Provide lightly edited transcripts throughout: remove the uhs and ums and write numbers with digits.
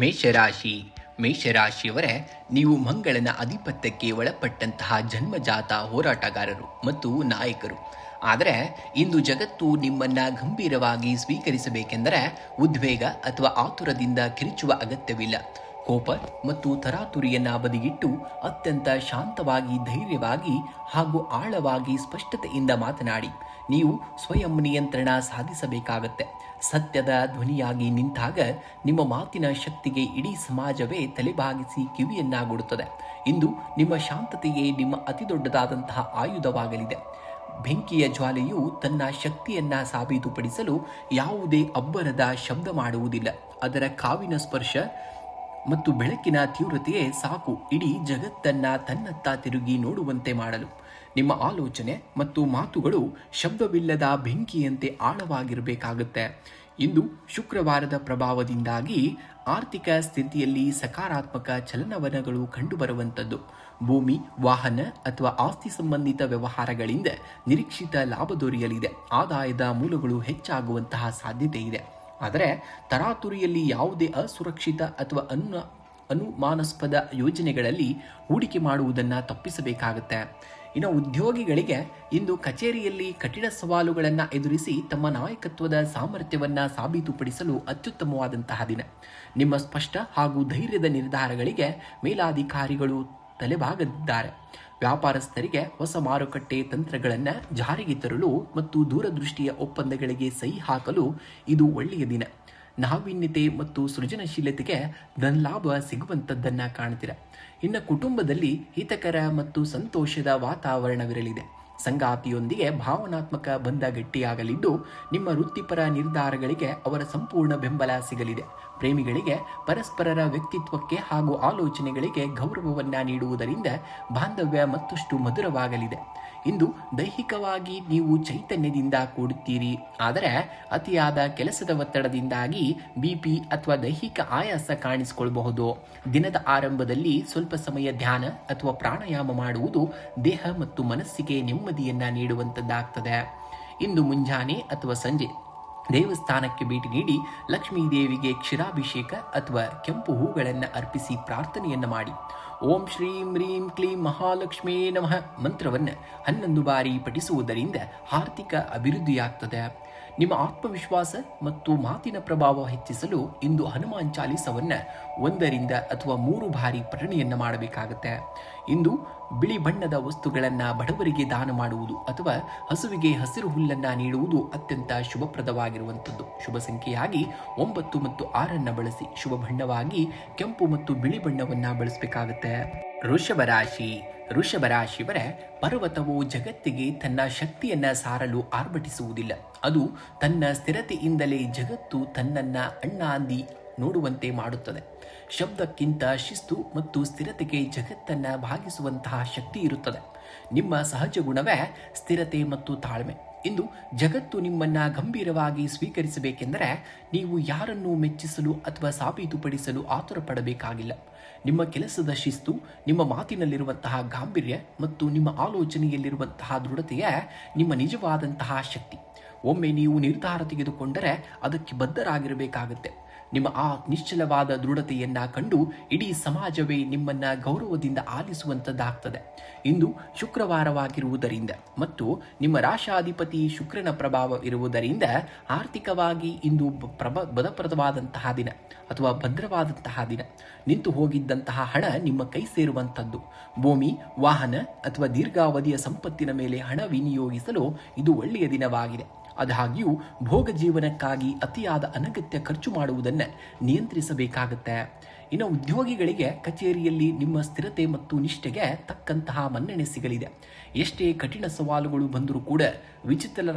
ಮೇಷರಾಶಿ ಮೇಷರಾಶಿಯವರೇ, ನೀವು ಮಂಗಳನ ಆಧಿಪತ್ಯಕ್ಕೆ ಒಳಪಟ್ಟಂತಹ ಜನ್ಮಜಾತ ಹೋರಾಟಗಾರರು ಮತ್ತು ನಾಯಕರು. ಆದರೆ ಇಂದು ಜಗತ್ತು ನಿಮ್ಮನ್ನ ಗಂಭೀರವಾಗಿ ಸ್ವೀಕರಿಸಬೇಕೆಂದರೆ ಉದ್ವೇಗ ಅಥವಾ ಆತುರದಿಂದ ಕಿರಿಚುವ ಅಗತ್ಯವಿಲ್ಲ. ಕೋಪ ಮತ್ತು ತರಾತುರಿಯನ್ನ ಬದಿಗಿಟ್ಟು ಅತ್ಯಂತ ಶಾಂತವಾಗಿ, ಧೈರ್ಯವಾಗಿ ಹಾಗೂ ಆಳವಾಗಿ ಸ್ಪಷ್ಟತೆಯಿಂದ ಮಾತನಾಡಿ. ನೀವು ಸ್ವಯಂ ನಿಯಂತ್ರಣ ಸಾಧಿಸಬೇಕಾಗತ್ತೆ. ಸತ್ಯದ ಧ್ವನಿಯಾಗಿ ನಿಂತಾಗ ನಿಮ್ಮ ಮಾತಿನ ಶಕ್ತಿಗೆ ಇಡೀ ಸಮಾಜವೇ ತಲೆಬಾಗಿಸಿ ಕಿವಿಯನ್ನಾಗುಡುತ್ತದೆ. ಇಂದು ನಿಮ್ಮ ಶಾಂತತೆಯೇ ನಿಮ್ಮ ಅತಿದೊಡ್ಡದಾದಂತಹ ಆಯುಧವಾಗಲಿದೆ. ಬೆಂಕಿಯ ಜ್ವಾಲೆಯು ತನ್ನ ಶಕ್ತಿಯನ್ನ ಸಾಬೀತುಪಡಿಸಲು ಯಾವುದೇ ಅಬ್ಬರದ ಶಬ್ದ ಮಾಡುವುದಿಲ್ಲ. ಅದರ ಕಾವಿನ ಸ್ಪರ್ಶ ಮತ್ತು ಬೆಳಕಿನ ತೀವ್ರತೆಯೇ ಸಾಕು ಇಡೀ ಜಗತ್ತನ್ನ ತನ್ನತ್ತ ತಿರುಗಿ ನೋಡುವಂತೆ ಮಾಡಲು. ನಿಮ್ಮ ಆಲೋಚನೆ ಮತ್ತು ಮಾತುಗಳು ಶಬ್ದವಿಲ್ಲದ ಬೆಂಕಿಯಂತೆ ಆಳವಾಗಿರಬೇಕಾಗುತ್ತೆ. ಇಂದು ಶುಕ್ರವಾರದ ಪ್ರಭಾವದಿಂದಾಗಿ ಆರ್ಥಿಕ ಸ್ಥಿತಿಯಲ್ಲಿ ಸಕಾರಾತ್ಮಕ ಚಲನವಲನಗಳು ಕಂಡುಬರುವಂಥದ್ದು. ಭೂಮಿ, ವಾಹನ ಅಥವಾ ಆಸ್ತಿ ಸಂಬಂಧಿತ ವ್ಯವಹಾರಗಳಿಂದ ನಿರೀಕ್ಷಿತ ಲಾಭ ದೊರೆಯಲಿದೆ. ಆದಾಯದ ಮೂಲಗಳು ಹೆಚ್ಚಾಗುವಂತಹ ಸಾಧ್ಯತೆ ಇದೆ. ಆದರೆ ತರಾತುರಿಯಲ್ಲಿ ಯಾವುದೇ ಅಸುರಕ್ಷಿತ ಅಥವಾ ಅನುಮಾನಾಸ್ಪದ ಯೋಜನೆಗಳಲ್ಲಿ ಹೂಡಿಕೆ ಮಾಡುವುದನ್ನು ತಪ್ಪಿಸಬೇಕಾಗುತ್ತೆ. ಇನ್ನು ಉದ್ಯೋಗಿಗಳಿಗೆ ಇಂದು ಕಚೇರಿಯಲ್ಲಿ ಕಠಿಣ ಸವಾಲುಗಳನ್ನು ಎದುರಿಸಿ ತಮ್ಮ ನಾಯಕತ್ವದ ಸಾಮರ್ಥ್ಯವನ್ನು ಸಾಬೀತುಪಡಿಸಲು ಅತ್ಯುತ್ತಮವಾದಂತಹ ದಿನ. ನಿಮ್ಮ ಸ್ಪಷ್ಟ ಹಾಗೂ ಧೈರ್ಯದ ನಿರ್ಧಾರಗಳಿಗೆ ಮೇಲಾಧಿಕಾರಿಗಳು ತಲೆಬಾಗದಿದ್ದಾರೆ. ವ್ಯಾಪಾರಸ್ಥರಿಗೆ ಹೊಸ ಮಾರುಕಟ್ಟೆ ತಂತ್ರಗಳನ್ನು ಜಾರಿಗೆ ತರಲು ಮತ್ತು ದೂರದೃಷ್ಟಿಯ ಒಪ್ಪಂದಗಳಿಗೆ ಸಹಿ ಹಾಕಲು ಇದು ಒಳ್ಳೆಯ ದಿನ. ನಾವೀನ್ಯತೆ ಮತ್ತು ಸೃಜನಶೀಲತೆಗೆ ಧನಲಾಭ ಸಿಗುವಂಥದ್ದನ್ನು ಕಾಣ್ತೀರ. ಇನ್ನು ಕುಟುಂಬದಲ್ಲಿ ಹಿತಕರ ಮತ್ತು ಸಂತೋಷದ ವಾತಾವರಣವಿರಲಿದೆ. ಸಂಗಾತಿಯೊಂದಿಗೆ ಭಾವನಾತ್ಮಕ ಬಂಧ ಗಟ್ಟಿಯಾಗಲಿದ್ದು ನಿಮ್ಮ ವೃತ್ತಿಪರ ನಿರ್ಧಾರಗಳಿಗೆ ಅವರ ಸಂಪೂರ್ಣ ಬೆಂಬಲ ಸಿಗಲಿದೆ. ಪ್ರೇಮಿಗಳಿಗೆ ಪರಸ್ಪರರ ವ್ಯಕ್ತಿತ್ವಕ್ಕೆ ಹಾಗೂ ಆಲೋಚನೆಗಳಿಗೆ ಗೌರವವನ್ನು ನೀಡುವುದರಿಂದ ಬಾಂಧವ್ಯ ಮತ್ತಷ್ಟು ಮಧುರವಾಗಲಿದೆ. ಇಂದು ದೈಹಿಕವಾಗಿ ನೀವು ಚೈತನ್ಯದಿಂದ ಕೂಡುತ್ತೀರಿ. ಆದರೆ ಅತಿಯಾದ ಕೆಲಸದ ಒತ್ತಡದಿಂದಾಗಿ ಬಿಪಿ ಅಥವಾ ದೈಹಿಕ ಆಯಾಸ ಕಾಣಿಸಿಕೊಳ್ಳಬಹುದು. ದಿನದ ಆರಂಭದಲ್ಲಿ ಸ್ವಲ್ಪ ಸಮಯ ಧ್ಯಾನ ಅಥವಾ ಪ್ರಾಣಾಯಾಮ ಮಾಡುವುದು ದೇಹ ಮತ್ತು ಮನಸ್ಸಿಗೆ ನೆಮ್ಮದಿಯನ್ನ ನೀಡುವಂಥದ್ದಾಗ್ತದೆ. ಇಂದು ಮುಂಜಾನೆ ಅಥವಾ ಸಂಜೆ ದೇವಸ್ಥಾನಕ್ಕೆ ಭೇಟಿ ನೀಡಿ ಲಕ್ಷ್ಮೀ ದೇವಿಗೆ ಕ್ಷೀರಾಭಿಷೇಕ ಅಥವಾ ಕೆಂಪು ಹೂಗಳನ್ನು ಅರ್ಪಿಸಿ ಪ್ರಾರ್ಥನೆಯನ್ನು ಮಾಡಿ. ಓಂ ಶ್ರೀಂ ಹ್ರೀಂ ಕ್ಲೀಂ ಮಹಾಲಕ್ಷ್ಮೀ ನಮಃ ಮಂತ್ರವನ್ನು 11 ಬಾರಿ ಪಠಿಸುವುದರಿಂದ ಆರ್ಥಿಕ ಅಭಿವೃದ್ಧಿಯಾಗ್ತದೆ. ನಿಮ್ಮ ಆತ್ಮವಿಶ್ವಾಸ ಮತ್ತು ಮಾತಿನ ಪ್ರಭಾವ ಹೆಚ್ಚಿಸಲು ಇಂದು ಹನುಮಾನ್ ಚಾಲೀಸವನ್ನು 1 ಅಥವಾ 3 ಬಾರಿ ಪಠಣೆಯನ್ನು ಮಾಡಬೇಕಾಗುತ್ತೆ. ಇಂದು ಬಿಳಿ ಬಣ್ಣದ ವಸ್ತುಗಳನ್ನು ಬಡವರಿಗೆ ದಾನ ಮಾಡುವುದು ಅಥವಾ ಹಸುವಿಗೆ ಹಸಿರು ಹುಲ್ಲನ್ನು ನೀಡುವುದು ಅತ್ಯಂತ ಶುಭಪ್ರದವಾಗಿರುವಂಥದ್ದು. ಶುಭ ಸಂಖ್ಯೆಯಾಗಿ 9 ಮತ್ತು 6 ಬಳಸಿ. ಶುಭ ಬಣ್ಣವಾಗಿ ಕೆಂಪು ಮತ್ತು ಬಿಳಿ ಬಣ್ಣವನ್ನು ಬಳಸಬೇಕಾಗುತ್ತೆ. ವೃಷಭ ರಾಶಿಯವರ ಪರ್ವತವು ಜಗತ್ತಿಗೆ ತನ್ನ ಶಕ್ತಿಯನ್ನ ಸಾರಲು ಆರ್ಭಟಿಸುವುದಿಲ್ಲ. ಅದು ತನ್ನ ಸ್ಥಿರತೆಯಿಂದಲೇ ಜಗತ್ತು ತನ್ನನ್ನ ಅಣ್ಣಾಂದಿ ನೋಡುವಂತೆ ಮಾಡುತ್ತದೆ. ಶಬ್ದಕ್ಕಿಂತ ಶಿಸ್ತು ಮತ್ತು ಸ್ಥಿರತೆಗೆ ಜಗತ್ತನ್ನ ಭಾಗಿಸುವಂತಹ ಶಕ್ತಿ ಇರುತ್ತದೆ. ನಿಮ್ಮ ಸಹಜ ಗುಣವೇ ಸ್ಥಿರತೆ ಮತ್ತು ತಾಳ್ಮೆ. ಇಂದು ಜಗತ್ತು ನಿಮ್ಮನ್ನ ಗಂಭೀರವಾಗಿ ಸ್ವೀಕರಿಸಬೇಕೆಂದರೆ ನೀವು ಯಾರನ್ನೂ ಮೆಚ್ಚಿಸಲು ಅಥವಾ ಸಾಬೀತುಪಡಿಸಲು ಆತುರ ಪಡಬೇಕಾಗಿಲ್ಲ. ನಿಮ್ಮ ಕೆಲಸದ ಶಿಸ್ತು, ನಿಮ್ಮ ಮಾತಿನಲ್ಲಿರುವಂತಹ ಗಾಂಭೀರ್ಯ ಮತ್ತು ನಿಮ್ಮ ಆಲೋಚನೆಯಲ್ಲಿರುವಂತಹ ದೃಢತೆಯೇ ನಿಮ್ಮ ನಿಜವಾದಂತಹ ಶಕ್ತಿ. ಒಮ್ಮೆ ನೀವು ನಿರ್ಧಾರ ತೆಗೆದುಕೊಂಡರೆ ಅದಕ್ಕೆ ಬದ್ಧರಾಗಿರಬೇಕಾಗುತ್ತೆ. ನಿಮ್ಮ ಆ ನಿಶ್ಚಲವಾದ ದೃಢತೆಯನ್ನ ಕಂಡು ಇಡೀ ಸಮಾಜವೇ ನಿಮ್ಮನ್ನ ಗೌರವದಿಂದ ಆಲಿಸುವಂಥದ್ದಾಗ್ತದೆ. ಇಂದು ಶುಕ್ರವಾರವಾಗಿರುವುದರಿಂದ ಮತ್ತು ನಿಮ್ಮ ರಾಶಾಧಿಪತಿ ಶುಕ್ರನ ಪ್ರಭಾವ ಇರುವುದರಿಂದ ಆರ್ಥಿಕವಾಗಿ ಇಂದು ಬಲಪ್ರದವಾದಂತಹ ದಿನ ಅಥವಾ ಭದ್ರವಾದಂತಹ ದಿನ. ನಿಂತು ಹೋಗಿದ್ದಂತಹ ಹಣ ನಿಮ್ಮ ಕೈ ಸೇರುವಂಥದ್ದು. ಭೂಮಿ, ವಾಹನ ಅಥವಾ ದೀರ್ಘಾವಧಿಯ ಸಂಪತ್ತಿನ ಮೇಲೆ ಹಣ ವಿನಿಯೋಗಿಸಲು ಇದು ಒಳ್ಳೆಯ ದಿನವಾಗಿದೆ. ಆದಾಗ್ಯೂ ಭೋಗ ಜೀವನಕ್ಕಾಗಿ ಅತಿಯಾದ ಅನಗತ್ಯ ಖರ್ಚು ಮಾಡುವುದನ್ನು ನಿಯಂತ್ರಿಸಬೇಕಾಗುತ್ತೆ. ಇನ್ನು ಉದ್ಯೋಗಿಗಳಿಗೆ ಕಚೇರಿಯಲ್ಲಿ ನಿಮ್ಮ ಸ್ಥಿರತೆ ಮತ್ತು ನಿಷ್ಠೆಗೆ ತಕ್ಕಂತಹ ಮನ್ನಣೆ ಸಿಗಲಿದೆ. ಎಷ್ಟೇ ಕಠಿಣ ಸವಾಲುಗಳು ಬಂದರೂ ಕೂಡ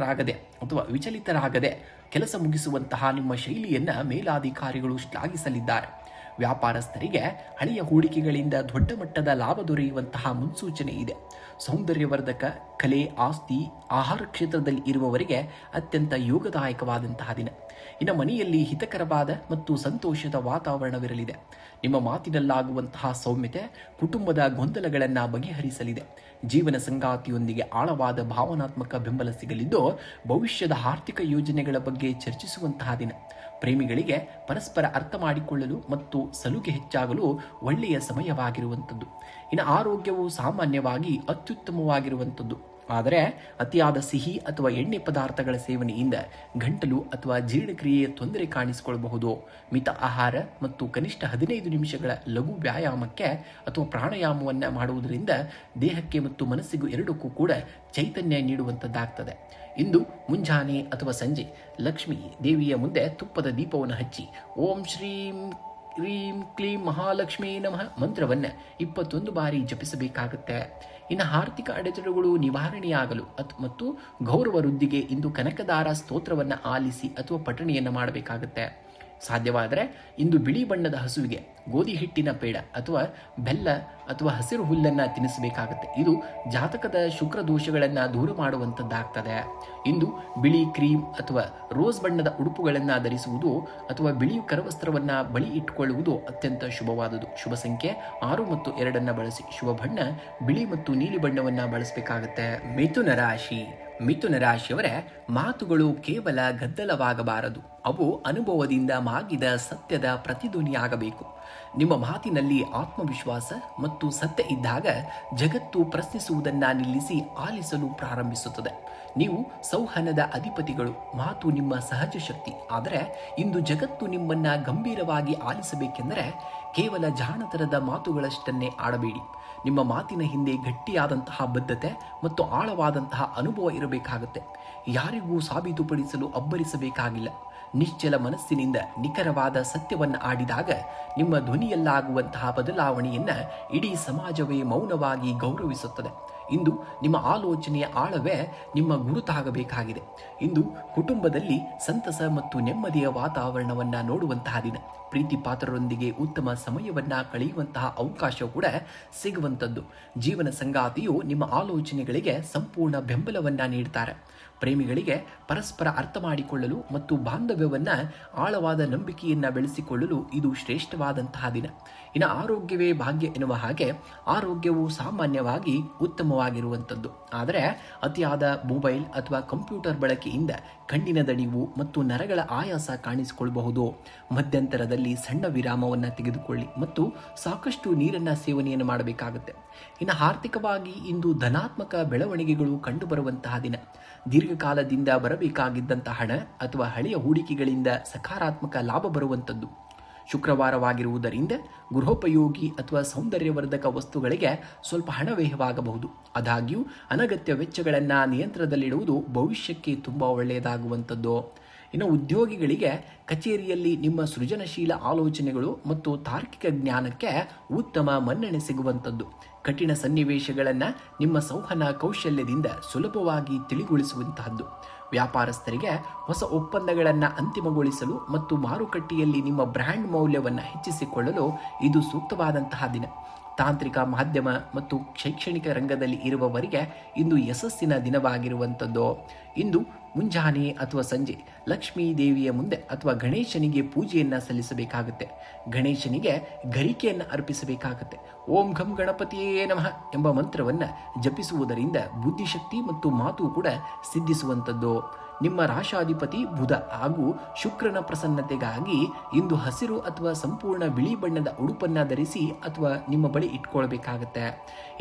ವಿಚಲಿತರಾಗದೆ ಕೆಲಸ ಮುಗಿಸುವಂತಹ ನಿಮ್ಮ ಶೈಲಿಯನ್ನು ಮೇಲಾಧಿಕಾರಿಗಳು ಶ್ಲಾಘಿಸಲಿದ್ದಾರೆ. ವ್ಯಾಪಾರಸ್ಥರಿಗೆ ಹಳೆಯ ಹೂಡಿಕೆಗಳಿಂದ ದೊಡ್ಡ ಮಟ್ಟದ ಲಾಭ ದೊರೆಯುವಂತಹ ಮುನ್ಸೂಚನೆ ಇದೆ. ಸೌಂದರ್ಯವರ್ಧಕ, ಕಲೆ, ಆಸ್ತಿ, ಆಹಾರ ಕ್ಷೇತ್ರದಲ್ಲಿ ಇರುವವರಿಗೆ ಅತ್ಯಂತ ಯೋಗದಾಯಕವಾದಂತಹ ದಿನ. ಇನ್ನು ಮನೆಯಲ್ಲಿ ಹಿತಕರವಾದ ಮತ್ತು ಸಂತೋಷದ ವಾತಾವರಣವಿರಲಿದೆ. ನಿಮ್ಮ ಮಾತಿನಲ್ಲಾಗುವಂತಹ ಸೌಮ್ಯತೆ ಕುಟುಂಬದ ಗೊಂದಲಗಳನ್ನು ಬಗೆಹರಿಸಲಿದೆ. ಜೀವನ ಸಂಗಾತಿಯೊಂದಿಗೆ ಆಳವಾದ ಭಾವನಾತ್ಮಕ ಬೆಂಬಲ ಸಿಗಲಿದ್ದು, ಭವಿಷ್ಯದ ಆರ್ಥಿಕ ಯೋಜನೆಗಳ ಬಗ್ಗೆ ಚರ್ಚಿಸುವಂತಹ ದಿನ. ಪ್ರೇಮಿಗಳಿಗೆ ಪರಸ್ಪರ ಅರ್ಥ ಮಾಡಿಕೊಳ್ಳಲು ಮತ್ತು ಸಲುಗೆ ಹೆಚ್ಚಾಗಲು ಒಳ್ಳೆಯ ಸಮಯವಾಗಿರುವಂಥದ್ದು. ಇನ್ನು ಆರೋಗ್ಯವು ಸಾಮಾನ್ಯವಾಗಿ ಅತ್ಯುತ್ತಮವಾಗಿರುವಂಥದ್ದು. ಆದರೆ ಅತಿಯಾದ ಸಿಹಿ ಅಥವಾ ಎಣ್ಣೆ ಪದಾರ್ಥಗಳ ಸೇವನೆಯಿಂದ ಗಂಟಲು ಅಥವಾ ಜೀರ್ಣಕ್ರಿಯೆಯ ತೊಂದರೆ ಕಾಣಿಸಿಕೊಳ್ಳಬಹುದು. ಮಿತ ಆಹಾರ ಮತ್ತು ಕನಿಷ್ಠ 15 ನಿಮಿಷಗಳ ಲಘು ವ್ಯಾಯಾಮಕ್ಕೆ ಅಥವಾ ಪ್ರಾಣಾಯಾಮವನ್ನು ಮಾಡುವುದರಿಂದ ದೇಹಕ್ಕೆ ಮತ್ತು ಮನಸ್ಸಿಗೂ ಎರಡಕ್ಕೂ ಕೂಡ ಚೈತನ್ಯ ನೀಡುವಂಥದ್ದಾಗ್ತದೆ. ಇಂದು ಮುಂಜಾನೆ ಅಥವಾ ಸಂಜೆ ಲಕ್ಷ್ಮೀ ದೇವಿಯ ಮುಂದೆ ತುಪ್ಪದ ದೀಪವನ್ನು ಹಚ್ಚಿ ಓಂ ಶ್ರೀಂ ಕ್ರೀಂ ಕ್ಲೀಂ ಮಹಾಲಕ್ಷ್ಮೀ ನಮಃ ಮಂತ್ರವನ್ನು 21 ಬಾರಿ ಜಪಿಸಬೇಕಾಗುತ್ತೆ. ಇನ್ನು ಆರ್ಥಿಕ ಅಡೆತಡೆಗಳು ನಿವಾರಣೆಯಾಗಲು ಮತ್ತು ಗೌರವ ವೃದ್ಧಿಗೆ ಇಂದು ಕನಕದಾರ ಸ್ತೋತ್ರವನ್ನು ಆಲಿಸಿ ಅಥವಾ ಪಠಣೆಯನ್ನು ಮಾಡಬೇಕಾಗುತ್ತೆ. ಸಾಧ್ಯವಾದರೆ ಇಂದು ಬಿಳಿ ಬಣ್ಣದ ಹಸುವಿಗೆ ಗೋಧಿ ಹಿಟ್ಟಿನ ಪೇಡ ಅಥವಾ ಬೆಲ್ಲ ಅಥವಾ ಹಸಿರು ಹುಲ್ಲನ್ನು ತಿನ್ನಿಸಬೇಕಾಗುತ್ತೆ. ಇದು ಜಾತಕದ ಶುಕ್ರ ದೋಷಗಳನ್ನು ದೂರ ಮಾಡುವಂಥದ್ದಾಗ್ತದೆ. ಇಂದು ಬಿಳಿ ಕ್ರೀಮ್ ಅಥವಾ ರೋಸ್ ಬಣ್ಣದ ಉಡುಪುಗಳನ್ನು ಧರಿಸುವುದು ಅಥವಾ ಬಿಳಿ ಕರವಸ್ತ್ರವನ್ನು ಬಳಿ ಇಟ್ಟುಕೊಳ್ಳುವುದು ಅತ್ಯಂತ ಶುಭವಾದುದು. ಶುಭ ಸಂಖ್ಯೆ 6 ಮತ್ತು 2 ಬಳಸಿ. ಶುಭ ಬಣ್ಣ ಬಿಳಿ ಮತ್ತು ನೀಲಿ ಬಣ್ಣವನ್ನು ಬಳಸಬೇಕಾಗುತ್ತೆ. ಮಿಥುನ ರಾಶಿಯವರೇ, ಮಾತುಗಳು ಕೇವಲ ಗದ್ದಲವಾಗಬಾರದು. ಅವು ಅನುಭವದಿಂದ ಮಾಗಿದ ಸತ್ಯದ ಪ್ರತಿಧ್ವನಿಯಾಗಬೇಕು. ನಿಮ್ಮ ಮಾತಿನಲ್ಲಿ ಆತ್ಮವಿಶ್ವಾಸ ಮತ್ತು ಸತ್ಯ ಇದ್ದಾಗ ಜಗತ್ತು ಪ್ರಶ್ನಿಸುವುದನ್ನು ನಿಲ್ಲಿಸಿ ಆಲಿಸಲು ಪ್ರಾರಂಭಿಸುತ್ತದೆ. ನೀವು ಸಂವಹನದ ಅಧಿಪತಿಗಳು. ಮಾತು ನಿಮ್ಮ ಸಹಜ ಶಕ್ತಿ. ಆದರೆ ಇಂದು ಜಗತ್ತು ನಿಮ್ಮನ್ನ ಗಂಭೀರವಾಗಿ ಆಲಿಸಬೇಕೆಂದರೆ ಕೇವಲ ಜಾಣತನದ ಮಾತುಗಳಷ್ಟನ್ನೇ ಆಡಬೇಡಿ. ನಿಮ್ಮ ಮಾತಿನ ಹಿಂದೆ ಗಟ್ಟಿಯಾದಂತಹ ಬದ್ಧತೆ ಮತ್ತು ಆಳವಾದಂತಹ ಅನುಭವ ಇರಬೇಕಾಗುತ್ತೆ. ಯಾರಿಗೂ ಸಾಬೀತುಪಡಿಸಲು ಅಬ್ಬರಿಸಬೇಕಾಗಿಲ್ಲ. ನಿಶ್ಚಲ ಮನಸ್ಸಿನಿಂದ ನಿಖರವಾದ ಸತ್ಯವನ್ನು ಆಡಿದಾಗ ನಿಮ್ಮ ಧ್ವನಿಯಲ್ಲಾಗುವಂತಹ ಬದಲಾವಣೆಯನ್ನು ಇಡೀ ಸಮಾಜವೇ ಮೌನವಾಗಿ ಗೌರವಿಸುತ್ತದೆ. ಇಂದು ನಿಮ್ಮ ಆಲೋಚನೆಯ ಆಳವೇ ನಿಮ್ಮ ಗುರುತಾಗಬೇಕಾಗಿದೆ. ಇಂದು ಕುಟುಂಬದಲ್ಲಿ ಸಂತಸ ಮತ್ತು ನೆಮ್ಮದಿಯ ವಾತಾವರಣವನ್ನು ನೋಡುವಂತಹ ದಿನ. ಪ್ರೀತಿ ಪಾತ್ರರೊಂದಿಗೆ ಉತ್ತಮ ಸಮಯವನ್ನು ಕಳೆಯುವಂತಹ ಅವಕಾಶ ಕೂಡ ಸಿಗುವಂಥದ್ದು. ಜೀವನ ಸಂಗಾತಿಯು ನಿಮ್ಮ ಆಲೋಚನೆಗಳಿಗೆ ಸಂಪೂರ್ಣ ಬೆಂಬಲವನ್ನು ನೀಡ್ತಾರೆ. ಪ್ರೇಮಿಗಳಿಗೆ ಪರಸ್ಪರ ಅರ್ಥ ಮಾಡಿಕೊಳ್ಳಲು ಮತ್ತು ಬಾಂಧವ್ಯವನ್ನು ಆಳವಾದ ನಂಬಿಕೆಯನ್ನು ಬೆಳೆಸಿಕೊಳ್ಳಲು ಇದು ಶ್ರೇಷ್ಠವಾದಂತಹ ದಿನ. ಇನ್ನು ಆರೋಗ್ಯವೇ ಭಾಗ್ಯ ಎನ್ನುವ ಹಾಗೆ ಆರೋಗ್ಯವು ಸಾಮಾನ್ಯವಾಗಿ ಉತ್ತಮವಾಗಿರುವಂಥದ್ದು. ಆದರೆ ಅತಿಯಾದ ಮೊಬೈಲ್ ಅಥವಾ ಕಂಪ್ಯೂಟರ್ ಬಳಕೆಯಿಂದ ಕಣ್ಣಿನ ದಣಿವು ಮತ್ತು ನರಗಳ ಆಯಾಸ ಕಾಣಿಸಿಕೊಳ್ಳಬಹುದು. ಮಧ್ಯಂತರದಲ್ಲಿ ಸಣ್ಣ ವಿರಾಮವನ್ನು ತೆಗೆದುಕೊಳ್ಳಿ ಮತ್ತು ಸಾಕಷ್ಟು ನೀರನ್ನು ಸೇವನೆಯನ್ನು ಮಾಡಬೇಕಾಗುತ್ತೆ. ಇನ್ನು ಆರ್ಥಿಕವಾಗಿ ಇಂದು ಧನಾತ್ಮಕ ಬೆಳವಣಿಗೆಗಳು ಕಂಡುಬರುವಂತಹ ದಿನ. ದೀರ್ಘಕಾಲದಿಂದ ಬರಬೇಕಾಗಿದ್ದಂತಹ ಹಣ ಅಥವಾ ಹಳೆಯ ಹೂಡಿಕೆಗಳಿಂದ ಸಕಾರಾತ್ಮಕ ಲಾಭ ಬರುವಂಥದ್ದು. ಶುಕ್ರವಾರವಾಗಿರುವುದರಿಂದ ಗೃಹೋಪಯೋಗಿ ಅಥವಾ ಸೌಂದರ್ಯವರ್ಧಕ ವಸ್ತುಗಳಿಗೆ ಸ್ವಲ್ಪ ಹಣ ವ್ಯಯವಾಗಬಹುದು. ಆದಾಗ್ಯೂ ಅನಗತ್ಯ ವೆಚ್ಚಗಳನ್ನು ನಿಯಂತ್ರಣದಲ್ಲಿಡುವುದು ಭವಿಷ್ಯಕ್ಕೆ ತುಂಬ ಒಳ್ಳೆಯದಾಗುವಂಥದ್ದು. ಇನ್ನು ಉದ್ಯೋಗಿಗಳಿಗೆ ಕಚೇರಿಯಲ್ಲಿ ನಿಮ್ಮ ಸೃಜನಶೀಲ ಆಲೋಚನೆಗಳು ಮತ್ತು ತಾರ್ಕಿಕ ಜ್ಞಾನಕ್ಕೆ ಉತ್ತಮ ಮನ್ನಣೆ ಸಿಗುವಂಥದ್ದು. ಕಠಿಣ ಸನ್ನಿವೇಶಗಳನ್ನು ನಿಮ್ಮ ಸಂವಹನ ಕೌಶಲ್ಯದಿಂದ ಸುಲಭವಾಗಿ ತಿಳಿಗೊಳಿಸುವಂತಹದ್ದು. ವ್ಯಾಪಾರಸ್ಥರಿಗೆ ಹೊಸ ಒಪ್ಪಂದಗಳನ್ನು ಅಂತಿಮಗೊಳಿಸಲು ಮತ್ತು ಮಾರುಕಟ್ಟೆಯಲ್ಲಿ ನಿಮ್ಮ ಬ್ರ್ಯಾಂಡ್ ಮೌಲ್ಯವನ್ನು ಹೆಚ್ಚಿಸಿಕೊಳ್ಳಲು ಇದು ಸೂಕ್ತವಾದಂತಹ ದಿನ. ತಾಂತ್ರಿಕ ಮಾಧ್ಯಮ ಮತ್ತು ಶೈಕ್ಷಣಿಕ ರಂಗದಲ್ಲಿ ಇರುವವರಿಗೆ ಇಂದು ಯಶಸ್ಸಿನ ದಿನವಾಗಿರುವಂಥದ್ದು. ಇಂದು ಮುಂಜಾನೆ ಅಥವಾ ಸಂಜೆ ಲಕ್ಷ್ಮೀ ದೇವಿಯ ಮುಂದೆ ಅಥವಾ ಗಣೇಶನಿಗೆ ಪೂಜೆಯನ್ನು ಸಲ್ಲಿಸಬೇಕಾಗುತ್ತೆ. ಗಣೇಶನಿಗೆ ಗರಿಕೆಯನ್ನು ಅರ್ಪಿಸಬೇಕಾಗುತ್ತೆ. ಓಂ ಘಂ ಗಣಪತಿಯೇ ನಮಃ ಎಂಬ ಮಂತ್ರವನ್ನು ಜಪಿಸುವುದರಿಂದ ಬುದ್ಧಿಶಕ್ತಿ ಮತ್ತು ಮಾತು ಕೂಡ ಸಿದ್ಧಿಸುವಂಥದ್ದು. ನಿಮ್ಮ ರಾಶಾಧಿಪತಿ ಬುಧ ಹಾಗೂ ಶುಕ್ರನ ಪ್ರಸನ್ನತೆಗಾಗಿ ಇಂದು ಹಸಿರು ಅಥವಾ ಸಂಪೂರ್ಣ ಬಿಳಿ ಬಣ್ಣದ ಉಡುಪನ್ನು ಧರಿಸಿ ಅಥವಾ ನಿಮ್ಮ ಬಳಿ ಇಟ್ಕೊಳ್ಬೇಕಾಗತ್ತೆ.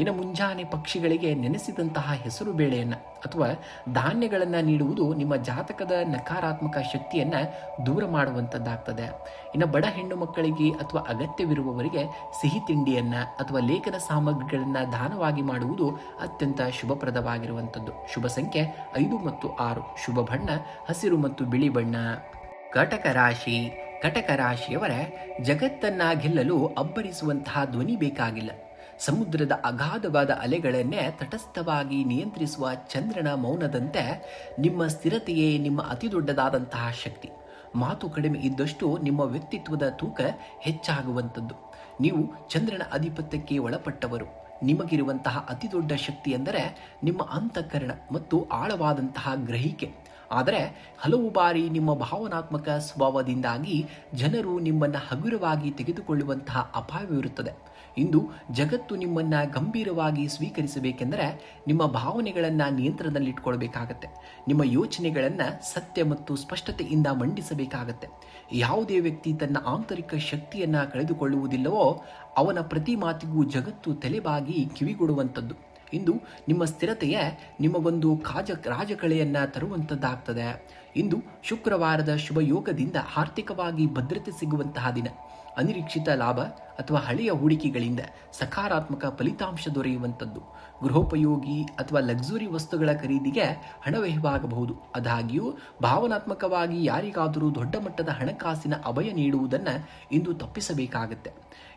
ಇನ್ನು ಮುಂಜಾನೆ ಪಕ್ಷಿಗಳಿಗೆ ನೆನೆಸಿದಂತಹ ಹೆಸರು ಬೇಳೆಯನ್ನು ಅಥವಾ ಧಾನ್ಯಗಳನ್ನು ನೀಡುವುದು ನಿಮ್ಮ ಜಾತಕದ ನಕಾರಾತ್ಮಕ ಶಕ್ತಿಯನ್ನು ದೂರ ಮಾಡುವಂಥದ್ದಾಗ್ತದೆ. ಇನ್ನು ಬಡ ಹೆಣ್ಣು ಮಕ್ಕಳಿಗೆ ಅಥವಾ ಅಗತ್ಯವಿರುವವರಿಗೆ ಸಿಹಿ ತಿಂಡಿಯನ್ನು ಅಥವಾ ಲೇಖನ ಸಾಮಗ್ರಿಗಳನ್ನು ದಾನವಾಗಿ ಮಾಡುವುದು ಅತ್ಯಂತ ಶುಭಪ್ರದವಾಗಿರುವಂಥದ್ದು. ಶುಭ ಸಂಖ್ಯೆ 5 ಮತ್ತು 6. ಶುಭ ಬಣ್ಣ ಹಸಿರು ಮತ್ತು ಬಿಳಿ ಬಣ್ಣ. ಕಟಕ ರಾಶಿಯವರ ಜಗತ್ತನ್ನ ಗೆಲ್ಲಲು ಅಬ್ಬರಿಸುವಂತಹ ಧ್ವನಿ ಬೇಕಾಗಿಲ್ಲ. ಸಮುದ್ರದ ಅಗಾಧವಾದ ಅಲೆಗಳನ್ನೇ ತಟಸ್ಥವಾಗಿ ನಿಯಂತ್ರಿಸುವ ಚಂದ್ರನ ಮೌನದಂತೆ ನಿಮ್ಮ ಸ್ಥಿರತೆಯೇ ನಿಮ್ಮ ಅತಿ ದೊಡ್ಡದಾದಂತಹ ಶಕ್ತಿ. ಮಾತು ಕಡಿಮೆ ಇದ್ದಷ್ಟು ನಿಮ್ಮ ವ್ಯಕ್ತಿತ್ವದ ತೂಕ ಹೆಚ್ಚಾಗುವಂಥದ್ದು. ನೀವು ಚಂದ್ರನ ಆಧಿಪತ್ಯಕ್ಕೆ ಒಳಪಟ್ಟವರು. ನಿಮಗಿರುವಂತಹ ಅತಿ ದೊಡ್ಡ ಶಕ್ತಿ ಎಂದರೆ ನಿಮ್ಮ ಅಂತಃಕರಣ ಮತ್ತು ಆಳವಾದಂತಹ ಗ್ರಹಿಕೆ. ಆದರೆ ಹಲವು ಬಾರಿ ನಿಮ್ಮ ಭಾವನಾತ್ಮಕ ಸ್ವಭಾವದಿಂದಾಗಿ ಜನರು ನಿಮ್ಮನ್ನು ಹಗುರವಾಗಿ ತೆಗೆದುಕೊಳ್ಳುವಂತಹ ಅಪಾಯವಿರುತ್ತದೆ. ಇಂದು ಜಗತ್ತು ನಿಮ್ಮನ್ನು ಗಂಭೀರವಾಗಿ ಸ್ವೀಕರಿಸಬೇಕೆಂದರೆ ನಿಮ್ಮ ಭಾವನೆಗಳನ್ನು ನಿಯಂತ್ರಣದಲ್ಲಿಟ್ಕೊಳ್ಬೇಕಾಗತ್ತೆ. ನಿಮ್ಮ ಯೋಚನೆಗಳನ್ನು ಸತ್ಯ ಮತ್ತು ಸ್ಪಷ್ಟತೆಯಿಂದ ಮಂಡಿಸಬೇಕಾಗತ್ತೆ. ಯಾವುದೇ ವ್ಯಕ್ತಿ ತನ್ನ ಆಂತರಿಕ ಶಕ್ತಿಯನ್ನು ಕಳೆದುಕೊಳ್ಳುವುದಿಲ್ಲವೋ ಅವನ ಪ್ರತಿ ಮಾತಿಗೂ ಜಗತ್ತು ತಲೆಬಾಗಿ ಕಿವಿಗೊಡುವಂಥದ್ದು. ಇಂದು ನಿಮ್ಮ ಸ್ಥಿರತೆಯೇ ನಿಮಗೊಂದು ರಾಜಕಳೆಯನ್ನು ತರುವಂಥದ್ದಾಗ್ತದೆ. ಇಂದು ಶುಕ್ರವಾರದ ಶುಭ ಯೋಗದಿಂದ ಆರ್ಥಿಕವಾಗಿ ಭದ್ರತೆ ಸಿಗುವಂತಹ ದಿನ. ಅನಿರೀಕ್ಷಿತ ಲಾಭ ಅಥವಾ ಹಳೆಯ ಹೂಡಿಕೆಗಳಿಂದ ಸಕಾರಾತ್ಮಕ ಫಲಿತಾಂಶ ದೊರೆಯುವಂಥದ್ದು. ಗೃಹೋಪಯೋಗಿ ಅಥವಾ ಲಕ್ಸುರಿ ವಸ್ತುಗಳ ಖರೀದಿಗೆ ಹಣ ವ್ಯಯವಾಗಬಹುದು. ಆದಾಗ್ಯೂ ಭಾವನಾತ್ಮಕವಾಗಿ ಯಾರಿಗಾದರೂ ದೊಡ್ಡ ಮಟ್ಟದ ಹಣಕಾಸಿನ ಅಭಯ ನೀಡುವುದನ್ನು ಇಂದು ತಪ್ಪಿಸಬೇಕಾಗತ್ತೆ.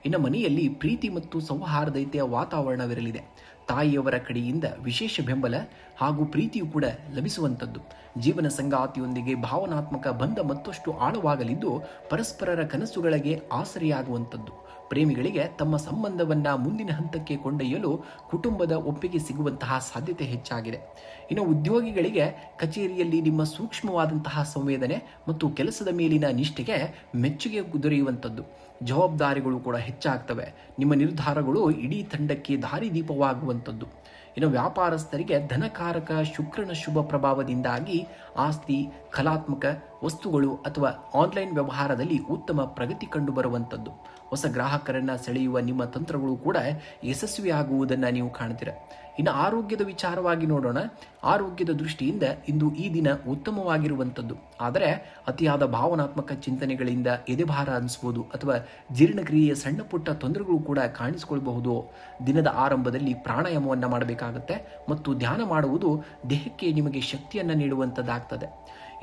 ಇನ್ನು ಮನೆಯಲ್ಲಿ ಪ್ರೀತಿ ಮತ್ತು ಸೌಹಾರ್ದತೆಯ ವಾತಾವರಣವಿರಲಿದೆ. ತಾಯಿಯವರ ಕಡೆಯಿಂದ ವಿಶೇಷ ಬೆಂಬಲ ಹಾಗೂ ಪ್ರೀತಿಯೂ ಕೂಡ ಲಭಿಸುವಂಥದ್ದು. ಜೀವನ ಸಂಗಾತಿಯೊಂದಿಗೆ ಭಾವನಾತ್ಮಕ ಬಂಧ ಮತ್ತಷ್ಟು ಆಳವಾಗಲಿದ್ದು ಪರಸ್ಪರರ ಕನಸುಗಳಿಗೆ ಆಸರೆಯಾಗುವಂಥದ್ದು. ಪ್ರೇಮಿಗಳಿಗೆ ತಮ್ಮ ಸಂಬಂಧವನ್ನು ಮುಂದಿನ ಹಂತಕ್ಕೆ ಕೊಂಡೊಯ್ಯಲು ಕುಟುಂಬದ ಒಪ್ಪಿಗೆ ಸಿಗುವಂತಹ ಸಾಧ್ಯತೆ ಹೆಚ್ಚಾಗಿದೆ. ಇನ್ನು ಉದ್ಯೋಗಿಗಳಿಗೆ ಕಚೇರಿಯಲ್ಲಿ ನಿಮ್ಮ ಸೂಕ್ಷ್ಮವಾದಂತಹ ಸಂವೇದನೆ ಮತ್ತು ಕೆಲಸದ ಮೇಲಿನ ನಿಷ್ಠೆಗೆ ಮೆಚ್ಚುಗೆ ದೊರೆಯುವಂಥದ್ದು. ಜವಾಬ್ದಾರಿಗಳು ಕೂಡ ಹೆಚ್ಚಾಗ್ತವೆ. ನಿಮ್ಮ ನಿರ್ಧಾರಗಳು ಇಡೀ ತಂಡಕ್ಕೆ ದಾರಿದೀಪವಾಗುವಂಥದ್ದು. ಇನ್ನು ವ್ಯಾಪಾರಸ್ಥರಿಗೆ ಧನಕಾರಕ ಶುಕ್ರನ ಶುಭ ಪ್ರಭಾವದಿಂದಾಗಿ ಆಸ್ತಿ, ಕಲಾತ್ಮಕ ವಸ್ತುಗಳು ಅಥವಾ ಆನ್ಲೈನ್ ವ್ಯವಹಾರದಲ್ಲಿ ಉತ್ತಮ ಪ್ರಗತಿ ಕಂಡು ಬರುವಂಥದ್ದು. ಹೊಸ ಗ್ರಾಹಕರನ್ನು ಸೆಳೆಯುವ ನಿಮ್ಮ ತಂತ್ರಗಳು ಕೂಡ ಯಶಸ್ವಿಯಾಗುವುದನ್ನು ನೀವು ಕಾಣ್ತೀರ. ಇನ್ನು ಆರೋಗ್ಯದ ವಿಚಾರವಾಗಿ ನೋಡೋಣ. ಆರೋಗ್ಯದ ದೃಷ್ಟಿಯಿಂದ ಇಂದು ಈ ದಿನ ಉತ್ತಮವಾಗಿರುವಂಥದ್ದು. ಆದರೆ ಅತಿಯಾದ ಭಾವನಾತ್ಮಕ ಚಿಂತನೆಗಳಿಂದ ಎದೆಭಾರ ಅನಿಸ್ಬೋದು ಅಥವಾ ಜೀರ್ಣಕ್ರಿಯೆಯ ಸಣ್ಣ ಪುಟ್ಟ ತೊಂದರೆಗಳು ಕೂಡ ಕಾಣಿಸಿಕೊಳ್ಬಹುದು. ದಿನದ ಆರಂಭದಲ್ಲಿ ಪ್ರಾಣಾಯಾಮವನ್ನು ಮಾಡಬೇಕಾಗುತ್ತೆ ಮತ್ತು ಧ್ಯಾನ ಮಾಡುವುದು ದೇಹಕ್ಕೆ ನಿಮಗೆ ಶಕ್ತಿಯನ್ನು ನೀಡುವಂಥದ್ದಾಗ್ತದೆ.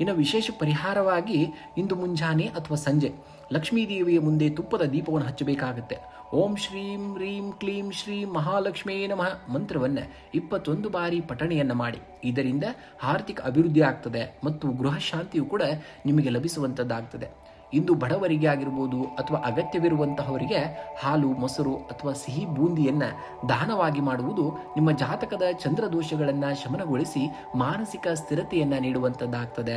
ಇನ್ನು ವಿಶೇಷ ಪರಿಹಾರವಾಗಿ ಇಂದು ಮುಂಜಾನೆ ಅಥವಾ ಸಂಜೆ ಲಕ್ಷ್ಮೀದೇವಿಯ ಮುಂದೆ ತುಪ್ಪದ ದೀಪವನ್ನು ಹಚ್ಚಬೇಕಾಗುತ್ತೆ. ಓಂ ಶ್ರೀಂ ರೀಂ ಕ್ಲೀಂ ಶ್ರೀ ಮಹಾಲಕ್ಷ್ಮೀ ನಮಃ ಮಂತ್ರವನ್ನು 21 ಬಾರಿ ಪಠಣೆಯನ್ನು ಮಾಡಿ. ಇದರಿಂದ ಆರ್ಥಿಕ ಅಭಿವೃದ್ಧಿ ಆಗ್ತದೆ ಮತ್ತು ಗೃಹ ಶಾಂತಿಯು ಕೂಡ ನಿಮಗೆ ಲಭಿಸುವಂಥದ್ದಾಗ್ತದೆ. ಇಂದು ಬಡವರಿಗೆ ಆಗಿರ್ಬೋದು ಅಥವಾ ಅಗತ್ಯವಿರುವಂತಹವರಿಗೆ ಹಾಲು, ಮೊಸರು ಅಥವಾ ಸಿಹಿ ಬೂಂದಿಯನ್ನು ದಾನವಾಗಿ ಮಾಡುವುದು ನಿಮ್ಮ ಜಾತಕದ ಚಂದ್ರದೋಷಗಳನ್ನು ಶಮನಗೊಳಿಸಿ ಮಾನಸಿಕ ಸ್ಥಿರತೆಯನ್ನು ನೀಡುವಂಥದ್ದಾಗ್ತದೆ.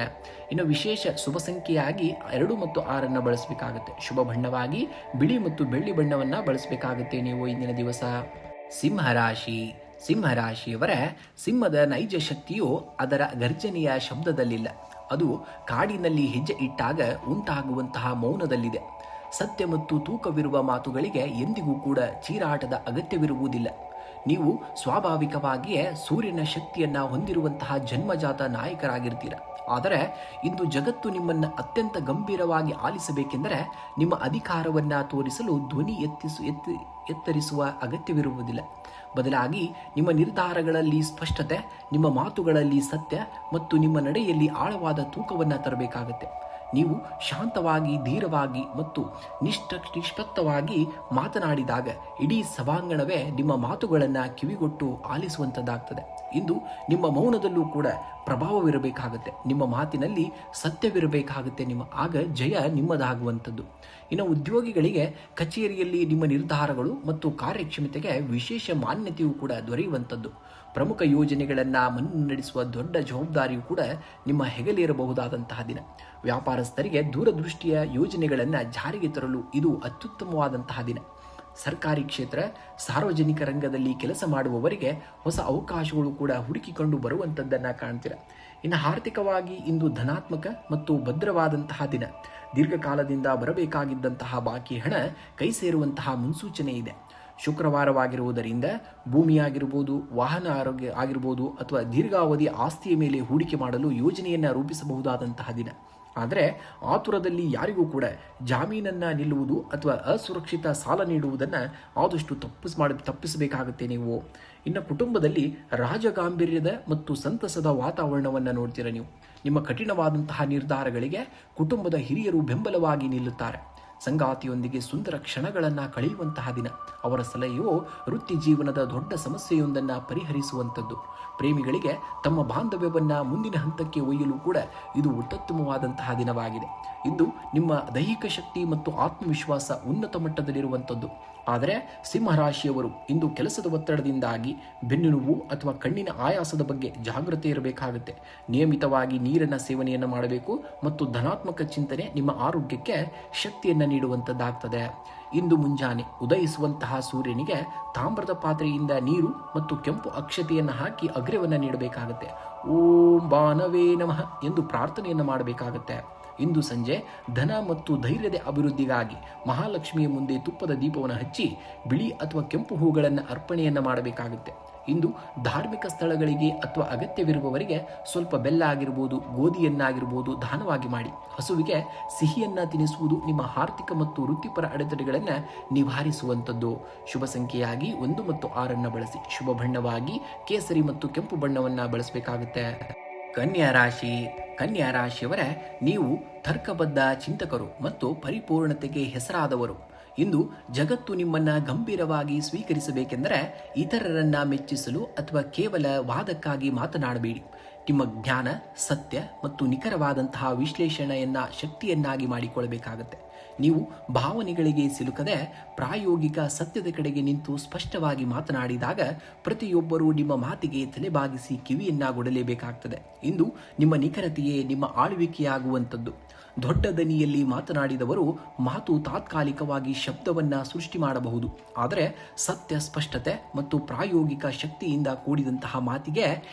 ಇನ್ನು ವಿಶೇಷ ಶುಭ ಸಂಖ್ಯೆಯಾಗಿ 2 ಮತ್ತು 6 ಬಳಸಬೇಕಾಗುತ್ತೆ. ಶುಭ ಬಣ್ಣವಾಗಿ ಬಿಳಿ ಮತ್ತು ಬೆಳ್ಳಿ ಬಣ್ಣವನ್ನು ಬಳಸಬೇಕಾಗುತ್ತೆ ನೀವು ಇಂದಿನ ದಿವಸ. ಸಿಂಹರಾಶಿಯವರ ಸಿಂಹದ ನೈಜ ಶಕ್ತಿಯು ಅದರ ಗರ್ಜನೆಯ ಶಬ್ದದಲ್ಲಿಲ್ಲ, ಅದು ಕಾಡಿನಲ್ಲಿ ಹೆಜ್ಜೆ ಇಟ್ಟಾಗ ಉಂಟಾಗುವಂತಹ ಮೌನದಲ್ಲಿದೆ. ಸತ್ಯ ಮತ್ತು ತೂಕವಿರುವ ಮಾತುಗಳಿಗೆ ಎಂದಿಗೂ ಕೂಡ ಚೀರಾಟದ ಅಗತ್ಯವಿರುವುದಿಲ್ಲ. ನೀವು ಸ್ವಾಭಾವಿಕವಾಗಿಯೇ ಸೂರ್ಯನ ಶಕ್ತಿಯನ್ನು ಹೊಂದಿರುವಂತಹ ಜನ್ಮಜಾತ ನಾಯಕರಾಗಿರ್ತೀರ. ಆದರೆ ಇಂದು ಜಗತ್ತು ನಿಮ್ಮನ್ನು ಅತ್ಯಂತ ಗಂಭೀರವಾಗಿ ಆಲಿಸಬೇಕೆಂದರೆ ನಿಮ್ಮ ಅಧಿಕಾರವನ್ನು ತೋರಿಸಲು ಧ್ವನಿ ಎತ್ತರಿಸುವ ಅಗತ್ಯವಿರುವುದಿಲ್ಲ. ಬದಲಾಗಿ ನಿಮ್ಮ ನಿರ್ಧಾರಗಳಲ್ಲಿ ಸ್ಪಷ್ಟತೆ, ನಿಮ್ಮ ಮಾತುಗಳಲ್ಲಿ ಸತ್ಯ ಮತ್ತು ನಿಮ್ಮ ನಡೆಯಲ್ಲಿ ಆಳವಾದ ತೂಕವನ್ನು ತರಬೇಕಾಗತ್ತೆ. ನೀವು ಶಾಂತವಾಗಿ, ಧೀರವಾಗಿ ಮತ್ತು ನಿಷ್ಪಕ್ಷಪಾತವಾಗಿ ಮಾತನಾಡಿದಾಗ ಇಡೀ ಸಭಾಂಗಣವೇ ನಿಮ್ಮ ಮಾತುಗಳನ್ನು ಕಿವಿಗೊಟ್ಟು ಆಲಿಸುವಂಥದ್ದಾಗ್ತದೆ. ಇಂದು ನಿಮ್ಮ ಮೌನದಲ್ಲೂ ಕೂಡ ಪ್ರಭಾವವಿರಬೇಕಾಗುತ್ತೆ. ನಿಮ್ಮ ಮಾತಿನಲ್ಲಿ ಸತ್ಯವಿರಬೇಕಾಗುತ್ತೆ. ಆಗ ಜಯ ನಿಮ್ಮದಾಗುವಂಥದ್ದು. ಇನ್ನು ಉದ್ಯೋಗಿಗಳಿಗೆ ಕಚೇರಿಯಲ್ಲಿ ನಿಮ್ಮ ನಿರ್ಧಾರಗಳು ಮತ್ತು ಕಾರ್ಯಕ್ಷಮತೆಗೆ ವಿಶೇಷ ಮಾನ್ಯತೆಯೂ ಕೂಡ ದೊರೆಯುವಂಥದ್ದು. ಪ್ರಮುಖ ಯೋಜನೆಗಳನ್ನು ಮುನ್ನಡೆಸುವ ದೊಡ್ಡ ಜವಾಬ್ದಾರಿಯೂ ಕೂಡ ನಿಮ್ಮ ಹೆಗಲೇರಬಹುದಾದಂತಹ ದಿನ. ವ್ಯಾಪಾರಸ್ಥರಿಗೆ ದೂರದೃಷ್ಟಿಯ ಯೋಜನೆಗಳನ್ನು ಜಾರಿಗೆ ತರಲು ಇದು ಅತ್ಯುತ್ತಮವಾದಂತಹ ದಿನ. ಸರ್ಕಾರಿ ಕ್ಷೇತ್ರ, ಸಾರ್ವಜನಿಕ ರಂಗದಲ್ಲಿ ಕೆಲಸ ಮಾಡುವವರಿಗೆ ಹೊಸ ಅವಕಾಶಗಳು ಕೂಡ ಹುಡುಕಿಕೊಂಡು ಬರುವಂಥದ್ದನ್ನು ಕಾಣ್ತೀರ. ಇನ್ನು ಆರ್ಥಿಕವಾಗಿ ಇಂದು ಧನಾತ್ಮಕ ಮತ್ತು ಭದ್ರವಾದಂತಹ ದಿನ. ದೀರ್ಘಕಾಲದಿಂದ ಬರಬೇಕಾಗಿದ್ದಂತಹ ಬಾಕಿ ಹಣ ಕೈ ಸೇರುವಂತಹ ಮುನ್ಸೂಚನೆ ಇದೆ. ಶುಕ್ರವಾರವಾಗಿರುವುದರಿಂದ ಭೂಮಿಯಾಗಿರ್ಬೋದು, ವಾಹನ ಆರೋಗ್ಯ ಆಗಿರ್ಬೋದು ಅಥವಾ ದೀರ್ಘಾವಧಿ ಆಸ್ತಿಯ ಮೇಲೆ ಹೂಡಿಕೆ ಮಾಡಲು ಯೋಜನೆಯನ್ನು ರೂಪಿಸಬಹುದಾದಂತಹ ದಿನ. ಆದರೆ ಆತುರದಲ್ಲಿ ಯಾರಿಗೂ ಕೂಡ ಜಾಮೀನನ್ನು ನಿಲ್ಲುವುದು ಅಥವಾ ಅಸುರಕ್ಷಿತ ಸಾಲ ನೀಡುವುದನ್ನು ಆದಷ್ಟು ತಪ್ಪಿಸಬೇಕಾಗುತ್ತೆ ನೀವು. ಇನ್ನು ಕುಟುಂಬದಲ್ಲಿ ರಾಜಗಾಂಭೀರ್ಯದ ಮತ್ತು ಸಂತಸದ ವಾತಾವರಣವನ್ನು ನೋಡ್ತೀರ ನೀವು. ನಿಮ್ಮ ಕಠಿಣವಾದಂತಹ ನಿರ್ಧಾರಗಳಿಗೆ ಕುಟುಂಬದ ಹಿರಿಯರು ಬೆಂಬಲವಾಗಿ ನಿಲ್ಲುತ್ತಾರೆ. ಸಂಗಾತಿಯೊಂದಿಗೆ ಸುಂದರ ಕ್ಷಣಗಳನ್ನು ಕಳೆಯುವಂತಹ ದಿನ. ಅವರ ಸಲಹೆಯು ವೃತ್ತಿ ಜೀವನದ ದೊಡ್ಡ ಸಮಸ್ಯೆಯೊಂದನ್ನು ಪರಿಹರಿಸುವಂಥದ್ದು. ಪ್ರೇಮಿಗಳಿಗೆ ತಮ್ಮ ಬಾಂಧವ್ಯವನ್ನು ಮುಂದಿನ ಹಂತಕ್ಕೆ ಒಯ್ಯಲು ಕೂಡ ಇದು ಅತ್ಯುತ್ತಮವಾದಂತಹ ದಿನವಾಗಿದೆ. ಇಂದು ನಿಮ್ಮ ದೈಹಿಕ ಶಕ್ತಿ ಮತ್ತು ಆತ್ಮವಿಶ್ವಾಸ ಉನ್ನತ ಮಟ್ಟದಲ್ಲಿರುವಂಥದ್ದು. ಆದರೆ ಸಿಂಹರಾಶಿಯವರು ಇಂದು ಕೆಲಸದ ಒತ್ತಡದಿಂದಾಗಿ ಬೆನ್ನು ನೋವು ಅಥವಾ ಕಣ್ಣಿನ ಆಯಾಸದ ಬಗ್ಗೆ ಜಾಗೃತಿ ಇರಬೇಕಾಗುತ್ತೆ. ನಿಯಮಿತವಾಗಿ ನೀರಿನ ಸೇವನೆಯನ್ನು ಮಾಡಬೇಕು ಮತ್ತು ಧನಾತ್ಮಕ ಚಿಂತನೆ ನಿಮ್ಮ ಆರೋಗ್ಯಕ್ಕೆ ಶಕ್ತಿಯನ್ನು ನೀಡುವಂಥದ್ದಾಗ್ತದೆ. ಇಂದು ಮುಂಜಾನೆ ಉದಯಿಸುವಂತಹ ಸೂರ್ಯನಿಗೆ ತಾಮ್ರದ ಪಾತ್ರೆಯಿಂದ ನೀರು ಮತ್ತು ಕೆಂಪು ಅಕ್ಷತೆಯನ್ನು ಹಾಕಿ ಅಗ್ರ್ಯವನ್ನು ನೀಡಬೇಕಾಗುತ್ತೆ. ಓಂ ಬಾನವೇ ನಮಃ ಎಂದು ಪ್ರಾರ್ಥನೆಯನ್ನು ಮಾಡಬೇಕಾಗುತ್ತೆ. ಇಂದು ಸಂಜೆ ಧನ ಮತ್ತು ಧೈರ್ಯದ ಅಭಿವೃದ್ಧಿಗಾಗಿ ಮಹಾಲಕ್ಷ್ಮಿಯ ಮುಂದೆ ತುಪ್ಪದ ದೀಪವನ್ನು ಹಚ್ಚಿ ಬಿಳಿ ಅಥವಾ ಕೆಂಪು ಹೂಗಳನ್ನು ಅರ್ಪಣೆಯನ್ನು ಮಾಡಬೇಕಾಗುತ್ತೆ. ಇಂದು ಧಾರ್ಮಿಕ ಸ್ಥಳಗಳಿಗೆ ಅಥವಾ ಅಗತ್ಯವಿರುವವರಿಗೆ ಸ್ವಲ್ಪ ಬೆಲ್ಲ ಆಗಿರ್ಬೋದು, ಗೋಧಿಯನ್ನಾಗಿರ್ಬೋದು ದಾನವಾಗಿ ಮಾಡಿ. ಹಸುವಿಗೆ ಸಿಹಿಯನ್ನ ತಿನ್ನಿಸುವುದು ನಿಮ್ಮ ಆರ್ಥಿಕ ಮತ್ತು ವೃತ್ತಿಪರ ಅಡೆತಡೆಗಳನ್ನು ನಿವಾರಿಸುವಂಥದ್ದು. ಶುಭ ಸಂಖ್ಯೆಯಾಗಿ 1 ಮತ್ತು 6 ಬಳಸಿ. ಶುಭ ಬಣ್ಣವಾಗಿ ಕೇಸರಿ ಮತ್ತು ಕೆಂಪು ಬಣ್ಣವನ್ನು ಬಳಸಬೇಕಾಗುತ್ತೆ. ಕನ್ಯಾ ರಾಶಿಯವರೇ, ನೀವು ತರ್ಕಬದ್ಧ ಚಿಂತಕರು ಮತ್ತು ಪರಿಪೂರ್ಣತೆಗೆ ಹೆಸರಾದವರು. ಇಂದು ಜಗತ್ತು ನಿಮ್ಮನ್ನ ಗಂಭೀರವಾಗಿ ಸ್ವೀಕರಿಸಬೇಕೆಂದರೆ ಇತರರನ್ನ ಮೆಚ್ಚಿಸಲು ಅಥವಾ ಕೇವಲ ವಾದಕ್ಕಾಗಿ ಮಾತನಾಡಬೇಡಿ. ನಿಮ್ಮ ಜ್ಞಾನ, ಸತ್ಯ ಮತ್ತು ನಿಖರವಾದಂತಹ ವಿಶ್ಲೇಷಣೆಯನ್ನ ಶಕ್ತಿಯನ್ನಾಗಿ ಮಾಡಿಕೊಳ್ಳಬೇಕಾಗುತ್ತೆ. ನೀವು ಭಾವನೆಗಳಿಗೆ ಸಿಲುಕದೆ ಪ್ರಾಯೋಗಿಕ ಸತ್ಯದ ಕಡೆಗೆ ನಿಂತು ಸ್ಪಷ್ಟವಾಗಿ ಮಾತನಾಡಿದಾಗ ಪ್ರತಿಯೊಬ್ಬರೂ ನಿಮ್ಮ ಮಾತಿಗೆ ತಲೆಬಾಗಿಸಿ ಕಿವಿಯನ್ನಾಗೊಡಲೇಬೇಕಾಗ್ತದೆ. ಇಂದು ನಿಮ್ಮ ನಿಖರತೆಯೇ ನಿಮ್ಮ ಆಳ್ವಿಕೆಯಾಗುವಂಥದ್ದು. ದೊಡ್ಡ ದನಿಯಲ್ಲಿ ಮಾತನಾಡಿದವರು ಮಾತು ತಾತ್ಕಾಲಿಕವಾಗಿ ಶಬ್ದವನ್ನ ಸೃಷ್ಟಿ ಮಾಡಬಹುದು, ಆದರೆ ಸತ್ಯ, ಸ್ಪಷ್ಟತೆ ಮತ್ತು ಪ್ರಾಯೋಗಿಕ ಶಕ್ತಿಯಿಂದ ಕೂಡಿದಂತಹ ಮಾತಿಗೆ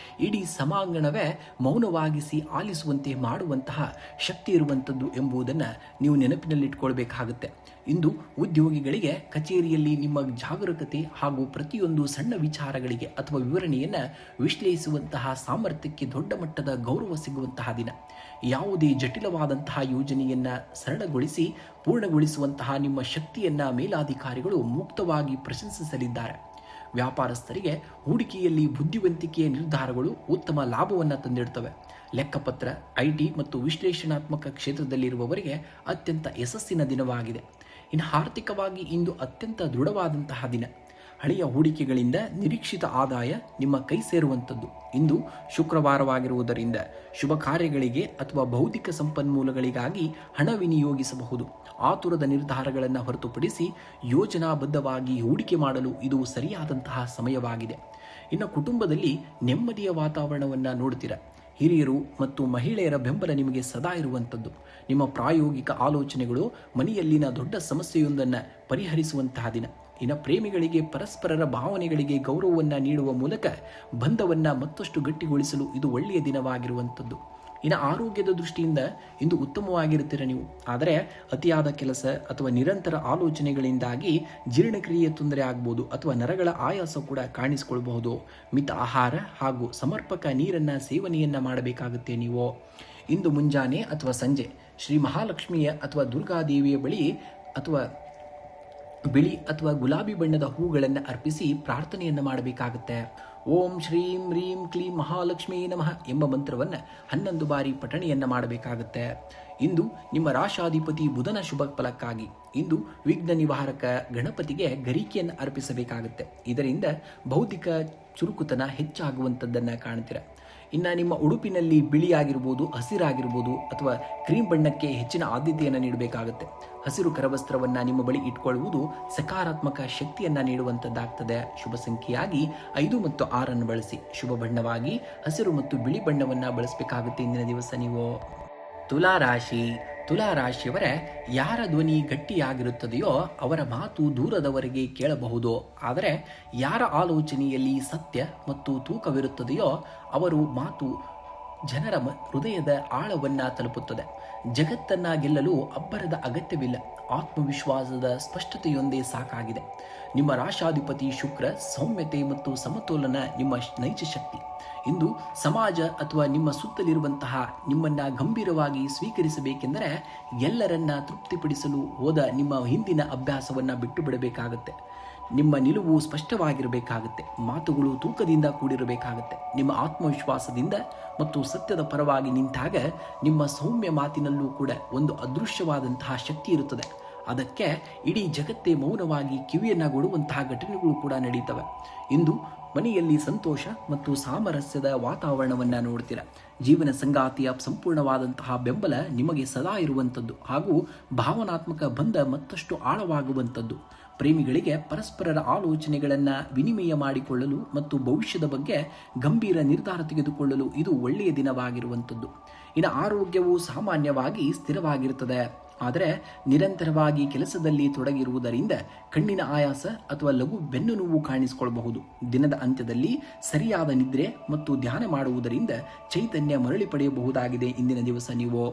ಇಡೀ ಸಮಾಂಗಣವೇ ಮೌನವಾಗಿಸಿ ಆಲಿಸುವಂತೆ ಮಾಡುವಂತಹ ಶಕ್ತಿ ಇರುವಂಥದ್ದು ಎಂಬುದನ್ನು ನೀವು ನೆನಪಿನಲ್ಲಿಟ್ಕೊಳ್ಬೇಕಾಗುತ್ತೆ. ಇಂದು ಉದ್ಯೋಗಿಗಳಿಗೆ ಕಚೇರಿಯಲ್ಲಿ ನಿಮ್ಮ ಜಾಗರೂಕತೆ ಹಾಗೂ ಪ್ರತಿಯೊಂದು ಸಣ್ಣ ವಿಚಾರಗಳಿಗೆ ಅಥವಾ ವಿವರಣೆಯನ್ನು ವಿಶ್ಲೇಷಿಸುವಂತಹ ಸಾಮರ್ಥ್ಯಕ್ಕೆ ದೊಡ್ಡ ಮಟ್ಟದ ಗೌರವ ಸಿಗುವಂತಹ ದಿನ. ಯಾವುದೇ ಜಟಿಲವಾದಂತಹ ಯೋಜನೆಯನ್ನು ಸರಳಗೊಳಿಸಿ ಪೂರ್ಣಗೊಳಿಸುವಂತಹ ನಿಮ್ಮ ಶಕ್ತಿಯನ್ನು ಮೇಲಾಧಿಕಾರಿಗಳು ಮುಕ್ತವಾಗಿ ಪ್ರಶಂಸಿಸಲಿದ್ದಾರೆ. ವ್ಯಾಪಾರಸ್ಥರಿಗೆ ಹೂಡಿಕೆಯಲ್ಲಿ ಬುದ್ಧಿವಂತಿಕೆಯ ನಿರ್ಧಾರಗಳು ಉತ್ತಮ ಲಾಭವನ್ನು ತಂದಿಡ್ತವೆ. ಲೆಕ್ಕಪತ್ರ, ಐಟಿ ಮತ್ತು ವಿಶ್ಲೇಷಣಾತ್ಮಕ ಕ್ಷೇತ್ರದಲ್ಲಿರುವವರಿಗೆ ಅತ್ಯಂತ ಯಶಸ್ಸಿನ ದಿನವಾಗಿದೆ. ಇನ್ನು ಆರ್ಥಿಕವಾಗಿ ಇಂದು ಅತ್ಯಂತ ದೃಢವಾದಂತಹ ದಿನ. ಹಳೆಯ ಹೂಡಿಕೆಗಳಿಂದ ನಿರೀಕ್ಷಿತ ಆದಾಯ ನಿಮ್ಮ ಕೈ ಸೇರುವಂಥದ್ದು. ಇಂದು ಶುಕ್ರವಾರವಾಗಿರುವುದರಿಂದ ಶುಭ ಕಾರ್ಯಗಳಿಗೆ ಅಥವಾ ಭೌತಿಕ ಸಂಪನ್ಮೂಲಗಳಿಗಾಗಿ ಹಣ ವಿನಿಯೋಗಿಸಬಹುದು. ಆತುರದ ನಿರ್ಧಾರಗಳನ್ನು ಹೊರತುಪಡಿಸಿ ಯೋಜನಾಬದ್ಧವಾಗಿ ಹೂಡಿಕೆ ಮಾಡಲು ಇದು ಸರಿಯಾದಂತಹ ಸಮಯವಾಗಿದೆ. ಇನ್ನು ಕುಟುಂಬದಲ್ಲಿ ನೆಮ್ಮದಿಯ ವಾತಾವರಣವನ್ನು ನೋಡ್ತೀರ. ಹಿರಿಯರು ಮತ್ತು ಮಹಿಳೆಯರ ಬೆಂಬಲ ನಿಮಗೆ ಸದಾ ಇರುವಂಥದ್ದು. ನಿಮ್ಮ ಪ್ರಾಯೋಗಿಕ ಆಲೋಚನೆಗಳು ಮನೆಯಲ್ಲಿನ ದೊಡ್ಡ ಸಮಸ್ಯೆಯೊಂದನ್ನು ಪರಿಹರಿಸುವಂತಹ ದಿನ. ಇನ್ನು ಪ್ರೇಮಿಗಳಿಗೆ ಪರಸ್ಪರರ ಭಾವನೆಗಳಿಗೆ ಗೌರವವನ್ನು ನೀಡುವ ಮೂಲಕ ಬಂಧವನ್ನು ಮತ್ತಷ್ಟು ಗಟ್ಟಿಗೊಳಿಸಲು ಇದು ಒಳ್ಳೆಯ ದಿನವಾಗಿರುವಂಥದ್ದು. ಇನ್ನು ಆರೋಗ್ಯದ ದೃಷ್ಟಿಯಿಂದ ಇಂದು ಉತ್ತಮವಾಗಿರುತ್ತೀರ ನೀವು. ಆದರೆ ಅತಿಯಾದ ಕೆಲಸ ಅಥವಾ ನಿರಂತರ ಆಲೋಚನೆಗಳಿಂದಾಗಿ ಜೀರ್ಣಕ್ರಿಯೆ ತೊಂದರೆ ಆಗ್ಬೋದು ಅಥವಾ ನರಗಳ ಆಯಾಸ ಕೂಡ ಕಾಣಿಸಿಕೊಳ್ಬಹುದು. ಮಿತ ಆಹಾರ ಹಾಗೂ ಸಮರ್ಪಕ ನೀರನ್ನು ಸೇವನೆಯನ್ನು ಮಾಡಬೇಕಾಗುತ್ತೆ ನೀವು. ಇಂದು ಮುಂಜಾನೆ ಅಥವಾ ಸಂಜೆ ಶ್ರೀ ಮಹಾಲಕ್ಷ್ಮಿಯ ಅಥವಾ ದುರ್ಗಾದೇವಿಯ ಬಳಿ ಅಥವಾ ಬಿಳಿ ಅಥವಾ ಗುಲಾಬಿ ಬಣ್ಣದ ಹೂಗಳನ್ನು ಅರ್ಪಿಸಿ ಪ್ರಾರ್ಥನೆಯನ್ನು ಮಾಡಬೇಕಾಗುತ್ತೆ. ಓಂ ಶ್ರೀಂ ರೀಂ ಕ್ಲೀಂ ಮಹಾಲಕ್ಷ್ಮೀ ನಮಃ ಎಂಬ ಮಂತ್ರವನ್ನು 11 ಬಾರಿ ಪಠಣೆಯನ್ನು ಮಾಡಬೇಕಾಗುತ್ತೆ. ಇಂದು ನಿಮ್ಮ ರಾಶಾಧಿಪತಿ ಬುಧನ ಶುಭ ಫಲಕ್ಕಾಗಿ ಇಂದು ವಿಘ್ನ ನಿವಾರಕ ಗಣಪತಿಗೆ ಗರಿಕೆಯನ್ನು ಅರ್ಪಿಸಬೇಕಾಗುತ್ತೆ. ಇದರಿಂದ ಬೌದ್ಧಿಕ ಚುರುಕುತನ ಹೆಚ್ಚಾಗುವಂಥದ್ದನ್ನು ಕಾಣ್ತೀರ. ಇನ್ನು ನಿಮ್ಮ ಉಡುಪಿನಲ್ಲಿ ಬಿಳಿಯಾಗಿರ್ಬೋದು, ಹಸಿರಾಗಿರ್ಬೋದು ಅಥವಾ ಕ್ರೀಮ್ ಬಣ್ಣಕ್ಕೆ ಹೆಚ್ಚಿನ ಆದ್ಯತೆಯನ್ನು ನೀಡಬೇಕಾಗುತ್ತೆ. ಹಸಿರು ಕರವಸ್ತ್ರವನ್ನು ನಿಮ್ಮ ಬಳಿ ಇಟ್ಕೊಳ್ಳುವುದು ಸಕಾರಾತ್ಮಕ ಶಕ್ತಿಯನ್ನು ನೀಡುವಂಥದ್ದಾಗ್ತದೆ. ಶುಭ ಸಂಖ್ಯೆಯಾಗಿ 5 ಮತ್ತು 6 ಬಳಸಿ. ಶುಭ ಬಣ್ಣವಾಗಿ ಹಸಿರು ಮತ್ತು ಬಿಳಿ ಬಣ್ಣವನ್ನು ಬಳಸಬೇಕಾಗುತ್ತೆ ಇಂದಿನ ದಿವಸ ನೀವು. ತುಲಾರಾಶಿಯವರೇ, ಯಾರ ಧ್ವನಿ ಗಟ್ಟಿಯಾಗಿರುತ್ತದೆಯೋ ಅವರ ಮಾತು ದೂರದವರೆಗೆ ಕೇಳಬಹುದು. ಆದರೆ ಯಾರ ಆಲೋಚನೆಯಲ್ಲಿ ಸತ್ಯ ಮತ್ತು ತೂಕವಿರುತ್ತದೆಯೋ ಅವರು ಮಾತು ಜನರ ಹೃದಯದ ಆಳವನ್ನು ತಲುಪುತ್ತದೆ. ಜಗತ್ತನ್ನ ಗೆಲ್ಲಲು ಅಬ್ಬರದ ಅಗತ್ಯವಿಲ್ಲ, ಆತ್ಮವಿಶ್ವಾಸದ ಸ್ಪಷ್ಟತೆಯೊಂದೇ ಸಾಕಾಗಿದೆ. ನಿಮ್ಮ ರಾಶಾಧಿಪತಿ ಶುಕ್ರ ಸೌಮ್ಯತೆ ಮತ್ತು ಸಮತೋಲನ ನಿಮ್ಮ ನೈಜ ಶಕ್ತಿ. ಇಂದು ಸಮಾಜ ಅಥವಾ ನಿಮ್ಮ ಸುತ್ತಲಿರುವಂತಹ ನಿಮ್ಮನ್ನ ಗಂಭೀರವಾಗಿ ಸ್ವೀಕರಿಸಬೇಕೆಂದರೆ ಎಲ್ಲರನ್ನ ತೃಪ್ತಿಪಡಿಸಲು ಹೋದ ನಿಮ್ಮ ಹಿಂದಿನ ಅಭ್ಯಾಸವನ್ನು ಬಿಟ್ಟು ಬಿಡಬೇಕಾಗುತ್ತೆ. ನಿಮ್ಮ ನಿಲುವು ಸ್ಪಷ್ಟವಾಗಿರಬೇಕಾಗುತ್ತೆ. ಮಾತುಗಳು ತೂಕದಿಂದ ಕೂಡಿರಬೇಕಾಗುತ್ತೆ. ನಿಮ್ಮ ಆತ್ಮವಿಶ್ವಾಸದಿಂದ ಮತ್ತು ಸತ್ಯದ ಪರವಾಗಿ ನಿಂತಾಗ ನಿಮ್ಮ ಸೌಮ್ಯ ಮಾತಿನಲ್ಲೂ ಕೂಡ ಒಂದು ಅದೃಶ್ಯವಾದಂತಹ ಶಕ್ತಿ ಇರುತ್ತದೆ. ಅದಕ್ಕೆ ಇಡೀ ಜಗತ್ತೇ ಮೌನವಾಗಿ ಕಿವಿಯನ್ನಾಗೊಡುವಂತಹ ಘಟನೆಗಳು ಕೂಡ ನಡೀತವೆ. ಇಂದು ಮನೆಯಲ್ಲಿ ಸಂತೋಷ ಮತ್ತು ಸಾಮರಸ್ಯದ ವಾತಾವರಣವನ್ನು ನೋಡ್ತೀರ. ಜೀವನ ಸಂಗಾತಿಯ ಸಂಪೂರ್ಣವಾದಂತಹ ಬೆಂಬಲ ನಿಮಗೆ ಸದಾ ಇರುವಂಥದ್ದು ಹಾಗೂ ಭಾವನಾತ್ಮಕ ಬಂಧ ಮತ್ತಷ್ಟು ಆಳವಾಗುವಂಥದ್ದು. ಪ್ರೇಮಿಗಳಿಗೆ ಪರಸ್ಪರರ ಆಲೋಚನೆಗಳನ್ನು ವಿನಿಮಯ ಮಾಡಿಕೊಳ್ಳಲು ಮತ್ತು ಭವಿಷ್ಯದ ಬಗ್ಗೆ ಗಂಭೀರ ನಿರ್ಧಾರ ತೆಗೆದುಕೊಳ್ಳಲು ಇದು ಒಳ್ಳೆಯ ದಿನವಾಗಿರುವಂಥದ್ದು. ಇನ್ನು ಆರೋಗ್ಯವು ಸಾಮಾನ್ಯವಾಗಿ ಸ್ಥಿರವಾಗಿರುತ್ತದೆ. ಆದರೆ ನಿರಂತರವಾಗಿ ಕೆಲಸದಲ್ಲಿ ತೊಡಗಿರುವುದರಿಂದ ಕಣ್ಣಿನ ಆಯಾಸ ಅಥವಾ ಲಘು ಬೆನ್ನು ನೋವು ಕಾಣಿಸಿಕೊಳ್ಳಬಹುದು. ದಿನದ ಅಂತ್ಯದಲ್ಲಿ ಸರಿಯಾದ ನಿದ್ರೆ ಮತ್ತು ಧ್ಯಾನ ಮಾಡುವುದರಿಂದ ಚೈತನ್ಯ ಮರಳಿ ಪಡೆಯಬಹುದಾಗಿದೆ ಇಂದಿನ ದಿವಸ ನೀವು.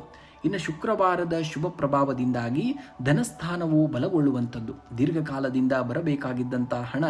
ಇನ್ನು ಶುಕ್ರವಾರದ ಶುಭ ಪ್ರಭಾವದಿಂದಾಗಿ ಧನಸ್ಥಾನವು ಬಲಗೊಳ್ಳುವಂಥದ್ದು. ದೀರ್ಘಕಾಲದಿಂದ ಬರಬೇಕಾಗಿದ್ದಂಥ ಹಣ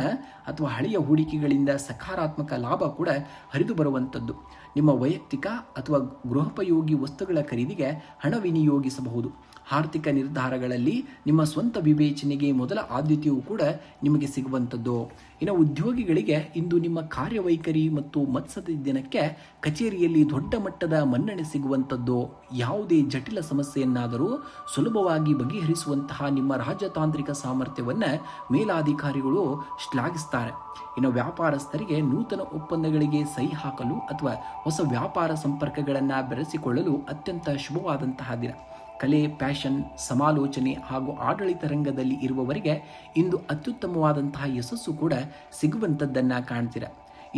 ಅಥವಾ ಹಳೆಯ ಹೂಡಿಕೆಗಳಿಂದ ಸಕಾರಾತ್ಮಕ ಲಾಭ ಕೂಡ ಹರಿದು ಬರುವಂಥದ್ದು. ನಿಮ್ಮ ವೈಯಕ್ತಿಕ ಅಥವಾ ಗೃಹೋಪಯೋಗಿ ವಸ್ತುಗಳ ಖರೀದಿಗೆ ಹಣ ವಿನಿಯೋಗಿಸಬಹುದು. ಆರ್ಥಿಕ ನಿರ್ಧಾರಗಳಲ್ಲಿ ನಿಮ್ಮ ಸ್ವಂತ ವಿವೇಚನೆಗೆ ಮೊದಲ ಆದ್ಯತೆಯೂ ಕೂಡ ನಿಮಗೆ ಸಿಗುವಂಥದ್ದು. ಇನ್ನು ಉದ್ಯೋಗಿಗಳಿಗೆ ಇಂದು ನಿಮ್ಮ ಕಾರ್ಯವೈಖರಿ ಮತ್ತು ಮತ್ಸದ ದಿನಕ್ಕೆ ಕಚೇರಿಯಲ್ಲಿ ದೊಡ್ಡ ಮಟ್ಟದ ಮನ್ನಣೆ ಸಿಗುವಂಥದ್ದು. ಯಾವುದೇ ಜಟಿಲ ಸಮಸ್ಯೆಯನ್ನಾದರೂ ಸುಲಭವಾಗಿ ಬಗೆಹರಿಸುವಂತಹ ನಿಮ್ಮ ರಾಜತಾಂತ್ರಿಕ ಸಾಮರ್ಥ್ಯವನ್ನು ಮೇಲಾಧಿಕಾರಿಗಳು ಶ್ಲಾಘಿಸ್ತಾರೆ. ಇನ್ನು ವ್ಯಾಪಾರಸ್ಥರಿಗೆ ನೂತನ ಒಪ್ಪಂದಗಳಿಗೆ ಸಹಿ ಹಾಕಲು ಅಥವಾ ಹೊಸ ವ್ಯಾಪಾರ ಸಂಪರ್ಕಗಳನ್ನು ಬೆರೆಸಿಕೊಳ್ಳಲು ಅತ್ಯಂತ ಶುಭವಾದಂತಹ ದಿನ. ಕಲೆ, ಫ್ಯಾಷನ್, ಸಮಾಲೋಚನೆ ಹಾಗೂ ಆಡಳಿತ ರಂಗದಲ್ಲಿ ಇರುವವರಿಗೆ ಇಂದು ಅತ್ಯುತ್ತಮವಾದಂತಹ ಯಶಸ್ಸು ಕೂಡ ಸಿಗುವಂಥದ್ದನ್ನು ಕಾಣ್ತೀರ.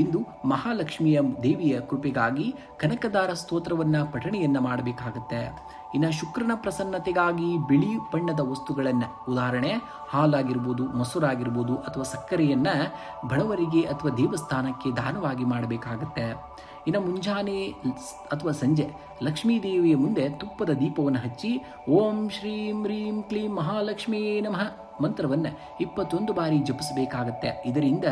ಇಂದು ಮಹಾಲಕ್ಷ್ಮಿಯ ದೇವಿಯ ಕೃಪೆಗಾಗಿ ಕನಕದಾರ ಸ್ತೋತ್ರವನ್ನು ಪಠಣೆಯನ್ನು ಮಾಡಬೇಕಾಗತ್ತೆ. ಇನ್ನು ಶುಕ್ರನ ಪ್ರಸನ್ನತೆಗಾಗಿ ಬಿಳಿ ಬಣ್ಣದ ವಸ್ತುಗಳನ್ನು, ಉದಾಹರಣೆ ಹಾಲಾಗಿರ್ಬೋದು, ಮೊಸರಾಗಿರ್ಬೋದು ಅಥವಾ ಸಕ್ಕರೆಯನ್ನು ಬಡವರಿಗೆ ಅಥವಾ ದೇವಸ್ಥಾನಕ್ಕೆ ದಾನವಾಗಿ ಮಾಡಬೇಕಾಗತ್ತೆ. ಇನ್ನು ಮುಂಜಾನೆ ಅಥವಾ ಸಂಜೆ ಲಕ್ಷ್ಮೀ ದೇವಿಯ ಮುಂದೆ ತುಪ್ಪದ ದೀಪವನ್ನು ಹಚ್ಚಿ ಓಂ ಶ್ರೀಂ ಹ್ರೀಂ ಕ್ಲೀಂ ಮಹಾಲಕ್ಷ್ಮೀ ನಮಃ ಮಂತ್ರವನ್ನು 21 ಬಾರಿ ಜಪಿಸಬೇಕಾಗತ್ತೆ. ಇದರಿಂದ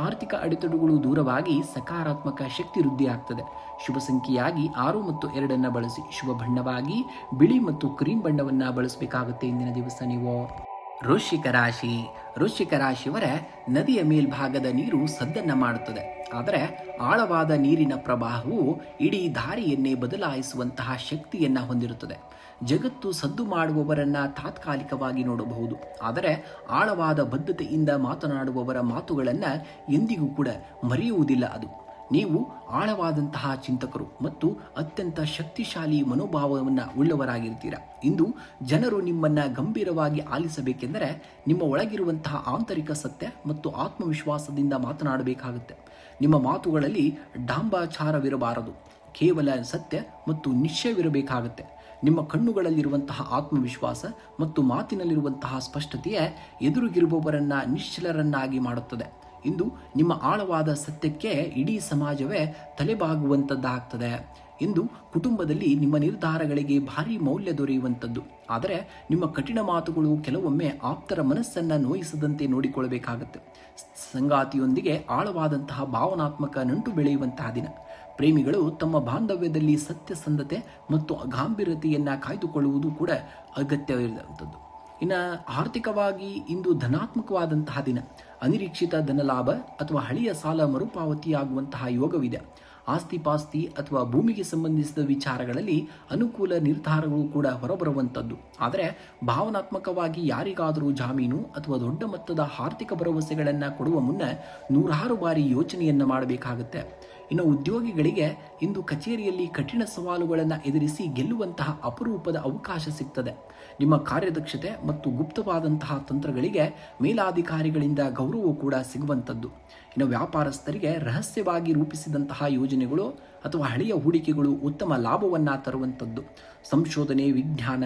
ಆರ್ಥಿಕ ಅಡೆತಡೆಗಳು ದೂರವಾಗಿ ಸಕಾರಾತ್ಮಕ ಶಕ್ತಿ ವೃದ್ಧಿಯಾಗ್ತದೆ. ಶುಭ ಸಂಖ್ಯೆಯಾಗಿ 6 ಮತ್ತು 2 ಬಳಸಿ. ಶುಭ ಬಣ್ಣವಾಗಿ ಬಿಳಿ ಮತ್ತು ಕ್ರೀಮ್ ಬಣ್ಣವನ್ನು ಬಳಸಬೇಕಾಗುತ್ತೆ ಇಂದಿನ ದಿವಸ ನೀವು. ವೃಶ್ಚಿಕ ರಾಶಿ. ವೃಶ್ಚಿಕ ರಾಶಿಯವರ ನದಿಯ ಮೇಲ್ಭಾಗದ ನೀರು ಸದ್ದನ್ನು ಮಾಡುತ್ತದೆ. ಆದರೆ ಆಳವಾದ ನೀರಿನ ಪ್ರವಾಹವು ಇಡೀ ದಾರಿಯನ್ನೇ ಬದಲಾಯಿಸುವಂತಹ ಶಕ್ತಿಯನ್ನು ಹೊಂದಿರುತ್ತದೆ. ಜಗತ್ತು ಸದ್ದು ಮಾಡುವವರನ್ನು ತಾತ್ಕಾಲಿಕವಾಗಿ ನೋಡಬಹುದು, ಆದರೆ ಆಳವಾದ ಬದ್ಧತೆಯಿಂದ ಮಾತನಾಡುವವರ ಮಾತುಗಳನ್ನು ಎಂದಿಗೂ ಕೂಡ ಮರೆಯುವುದಿಲ್ಲ. ಅದು ನೀವು ಆಳವಾದಂತಹ ಚಿಂತಕರು ಮತ್ತು ಅತ್ಯಂತ ಶಕ್ತಿಶಾಲಿ ಮನೋಭಾವವನ್ನು ಉಳ್ಳವರಾಗಿರ್ತೀರ. ಇಂದು ಜನರು ನಿಮ್ಮನ್ನು ಗಂಭೀರವಾಗಿ ಆಲಿಸಬೇಕೆಂದರೆ ನಿಮ್ಮ ಒಳಗಿರುವಂತಹ ಆಂತರಿಕ ಸತ್ಯ ಮತ್ತು ಆತ್ಮವಿಶ್ವಾಸದಿಂದ ಮಾತನಾಡಬೇಕಾಗುತ್ತೆ. ನಿಮ್ಮ ಮಾತುಗಳಲ್ಲಿ ಡಾಂಬಾಚಾರವಿರಬಾರದು, ಕೇವಲ ಸತ್ಯ ಮತ್ತು ನಿಶ್ಚಯವಿರಬೇಕಾಗುತ್ತೆ. ನಿಮ್ಮ ಕಣ್ಣುಗಳಲ್ಲಿರುವಂತಹ ಆತ್ಮವಿಶ್ವಾಸ ಮತ್ತು ಮಾತಿನಲ್ಲಿರುವಂತಹ ಸ್ಪಷ್ಟತೆಯೇ ಎದುರಿಗಿರುವವರನ್ನು ನಿಶ್ಚಲರನ್ನಾಗಿ ಮಾಡುತ್ತದೆ. ಇಂದು ನಿಮ್ಮ ಆಳವಾದ ಸತ್ಯಕ್ಕೆ ಇಡೀ ಸಮಾಜವೇ ತಲೆಬಾಗುವಂಥದ್ದಾಗ್ತದೆ. ಇಂದು ಕುಟುಂಬದಲ್ಲಿ ನಿಮ್ಮ ನಿರ್ಧಾರಗಳಿಗೆ ಭಾರಿ ಮೌಲ್ಯ ದೊರೆಯುವಂಥದ್ದು. ಆದರೆ ನಿಮ್ಮ ಕಠಿಣ ಮಾತುಗಳು ಕೆಲವೊಮ್ಮೆ ಆಪ್ತರ ಮನಸ್ಸನ್ನು ನೋಯಿಸದಂತೆ ನೋಡಿಕೊಳ್ಳಬೇಕಾಗುತ್ತೆ. ಸಂಗಾತಿಯೊಂದಿಗೆ ಆಳವಾದಂತಹ ಭಾವನಾತ್ಮಕ ನಂಟು ಬೆಳೆಯುವಂತಹ ದಿನ. ಪ್ರೇಮಿಗಳು ತಮ್ಮ ಬಾಂಧವ್ಯದಲ್ಲಿ ಸತ್ಯಸಂಧತೆ ಮತ್ತು ಗಾಂಭೀರ್ಯತೆಯನ್ನು ಕಾಯ್ದುಕೊಳ್ಳುವುದು ಕೂಡ ಅಗತ್ಯವಿರುವಂಥದ್ದು. ಇನ್ನು ಆರ್ಥಿಕವಾಗಿ ಇಂದು ಧನಾತ್ಮಕವಾದಂತಹ ದಿನ. ಅನಿರೀಕ್ಷಿತ ಧನಲಾಭ ಅಥವಾ ಹಳೆಯ ಸಾಲ ಮರುಪಾವತಿಯಾಗುವಂತಹ ಯೋಗವಿದೆ. ಆಸ್ತಿಪಾಸ್ತಿ ಅಥವಾ ಭೂಮಿಗೆ ಸಂಬಂಧಿಸಿದ ವಿಚಾರಗಳಲ್ಲಿ ಅನುಕೂಲ ನಿರ್ಧಾರಗಳು ಕೂಡ ಹೊರಬರುವಂಥದ್ದು. ಆದರೆ ಭಾವನಾತ್ಮಕವಾಗಿ ಯಾರಿಗಾದರೂ ಜಾಮೀನು ಅಥವಾ ದೊಡ್ಡ ಮೊತ್ತದ ಆರ್ಥಿಕ ಭರವಸೆಗಳನ್ನು ಕೊಡುವ ಮುನ್ನ 100 ಬಾರಿ ಯೋಚನೆಯನ್ನು ಮಾಡಬೇಕಾಗುತ್ತೆ. ಇನ್ನು ಉದ್ಯೋಗಿಗಳಿಗೆ ಇಂದು ಕಚೇರಿಯಲ್ಲಿ ಕಠಿಣ ಸವಾಲುಗಳನ್ನು ಎದುರಿಸಿ ಗೆಲ್ಲುವಂತಹ ಅಪರೂಪದ ಅವಕಾಶ ಸಿಗ್ತದೆ. ನಿಮ್ಮ ಕಾರ್ಯದಕ್ಷತೆ ಮತ್ತು ಗುಪ್ತವಾದಂತಹ ತಂತ್ರಗಳಿಗೆ ಮೇಲಾಧಿಕಾರಿಗಳಿಂದ ಗೌರವ ಕೂಡ ಸಿಗುವಂಥದ್ದು. ಇನ್ನು ವ್ಯಾಪಾರಸ್ಥರಿಗೆ ರಹಸ್ಯವಾಗಿ ರೂಪಿಸಿದಂತಹ ಯೋಜನೆಗಳು ಅಥವಾ ಹಳೆಯ ಹೂಡಿಕೆಗಳು ಉತ್ತಮ ಲಾಭವನ್ನು ತರುವಂಥದ್ದು. ಸಂಶೋಧನೆ, ವಿಜ್ಞಾನ,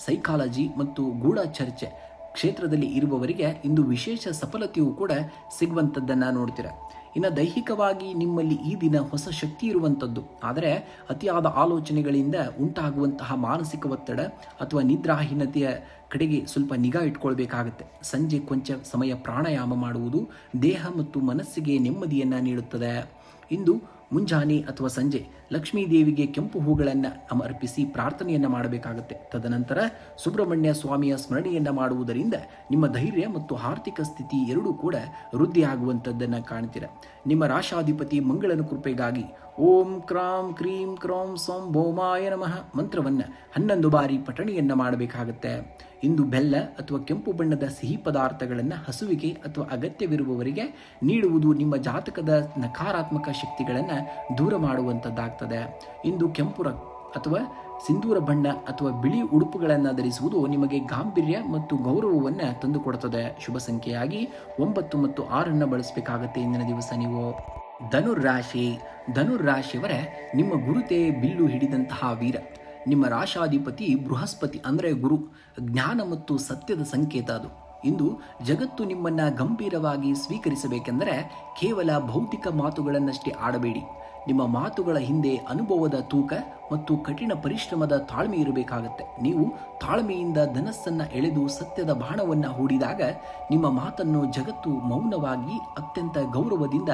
ಸೈಕಾಲಜಿ ಮತ್ತು ಗೂಢಚರ್ಚೆ ಕ್ಷೇತ್ರದಲ್ಲಿ ಇರುವವರಿಗೆ ಇಂದು ವಿಶೇಷ ಸಫಲತೆಯೂ ಕೂಡ ಸಿಗುವಂಥದ್ದನ್ನು ನೋಡ್ತೀರ. ಇನ್ನು ದೈಹಿಕವಾಗಿ ನಿಮ್ಮಲ್ಲಿ ಈ ದಿನ ಹೊಸ ಶಕ್ತಿ ಇರುವಂಥದ್ದು. ಆದರೆ ಅತಿಯಾದ ಆಲೋಚನೆಗಳಿಂದ ಉಂಟಾಗುವಂತಹ ಮಾನಸಿಕ ಒತ್ತಡ ಅಥವಾ ನಿದ್ರಾಹೀನತೆಯ ಕಡೆಗೆ ಸ್ವಲ್ಪ ನಿಗಾ ಇಟ್ಕೊಳ್ಬೇಕಾಗತ್ತೆ. ಸಂಜೆ ಕೊಂಚ ಸಮಯ ಪ್ರಾಣಾಯಾಮ ಮಾಡುವುದು ದೇಹ ಮತ್ತು ಮನಸ್ಸಿಗೆ ನೆಮ್ಮದಿಯನ್ನು ನೀಡುತ್ತದೆ. ಇಂದು ಮುಂಜಾನೆ ಅಥವಾ ಸಂಜೆ ಲಕ್ಷ್ಮೀ ದೇವಿಗೆ ಕೆಂಪು ಹೂಗಳನ್ನು ಅರ್ಪಿಸಿ ಪ್ರಾರ್ಥನೆಯನ್ನು ಮಾಡಬೇಕಾಗುತ್ತೆ. ತದನಂತರ ಸುಬ್ರಹ್ಮಣ್ಯ ಸ್ವಾಮಿಯ ಸ್ಮರಣೆಯನ್ನು ಮಾಡುವುದರಿಂದ ನಿಮ್ಮ ಧೈರ್ಯ ಮತ್ತು ಆರ್ಥಿಕ ಸ್ಥಿತಿ ಎರಡೂ ಕೂಡ ವೃದ್ಧಿಯಾಗುವಂಥದ್ದನ್ನು ಕಾಣ್ತೀರ. ನಿಮ್ಮ ರಾಶಾಧಿಪತಿ ಮಂಗಳನ ಕೃಪೆಗಾಗಿ ಓಂ ಕ್ರಾಂ ಕ್ರೀಂ ಕ್ರೌಂ ಸೋಂ ಭೌಮಾಯ ನಮಃ ಮಂತ್ರವನ್ನು 11 ಬಾರಿ ಪಠಣೆಯನ್ನು ಮಾಡಬೇಕಾಗುತ್ತೆ. ಇಂದು ಬೆಲ್ಲ ಅಥವಾ ಕೆಂಪು ಬಣ್ಣದ ಸಿಹಿ ಪದಾರ್ಥಗಳನ್ನು ಹಸುವಿಗೆ ಅಥವಾ ಅಗತ್ಯವಿರುವವರಿಗೆ ನೀಡುವುದು ನಿಮ್ಮ ಜಾತಕದ ನಕಾರಾತ್ಮಕ ಶಕ್ತಿಗಳನ್ನು ದೂರ ಮಾಡುವಂಥದ್ದಾಗ್ತದೆ. ಇಂದು ಕೆಂಪು ಅಥವಾ ಸಿಂಧೂರ ಬಣ್ಣ ಅಥವಾ ಬಿಳಿ ಉಡುಪುಗಳನ್ನು ಧರಿಸುವುದು ನಿಮಗೆ ಗಾಂಭೀರ್ಯ ಮತ್ತು ಗೌರವವನ್ನು ತಂದುಕೊಡುತ್ತದೆ. ಶುಭ ಸಂಖ್ಯೆಯಾಗಿ 9 ಮತ್ತು 6 ಬಳಸಬೇಕಾಗತ್ತೆ ಇಂದಿನ ದಿವಸ ನೀವು. ಧನುರ್ರಾಶಿಯವರ ನಿಮ್ಮ ಗುರುತೆ ಬಿಲ್ಲು ಹಿಡಿದಂತಹ ವೀರ. ನಿಮ್ಮ ರಾಶಾಧಿಪತಿ ಬೃಹಸ್ಪತಿ ಅಂದರೆ ಗುರು, ಜ್ಞಾನ ಮತ್ತು ಸತ್ಯದ ಸಂಕೇತ ಅದು. ಇಂದು ಜಗತ್ತು ನಿಮ್ಮನ್ನು ಗಂಭೀರವಾಗಿ ಸ್ವೀಕರಿಸಬೇಕೆಂದರೆ ಕೇವಲ ಭೌತಿಕ ಮಾತುಗಳನ್ನಷ್ಟೇ ಆಡಬೇಡಿ. ನಿಮ್ಮ ಮಾತುಗಳ ಹಿಂದೆ ಅನುಭವದ ತೂಕ ಮತ್ತು ಕಠಿಣ ಪರಿಶ್ರಮದ ತಾಳ್ಮೆ ಇರಬೇಕಾಗತ್ತೆ. ನೀವು ತಾಳ್ಮೆಯಿಂದ ಧನಸ್ಸನ್ನು ಎಳೆದು ಸತ್ಯದ ಬಾಣವನ್ನು ಹೂಡಿದಾಗ ನಿಮ್ಮ ಮಾತನ್ನು ಜಗತ್ತು ಮೌನವಾಗಿ ಅತ್ಯಂತ ಗೌರವದಿಂದ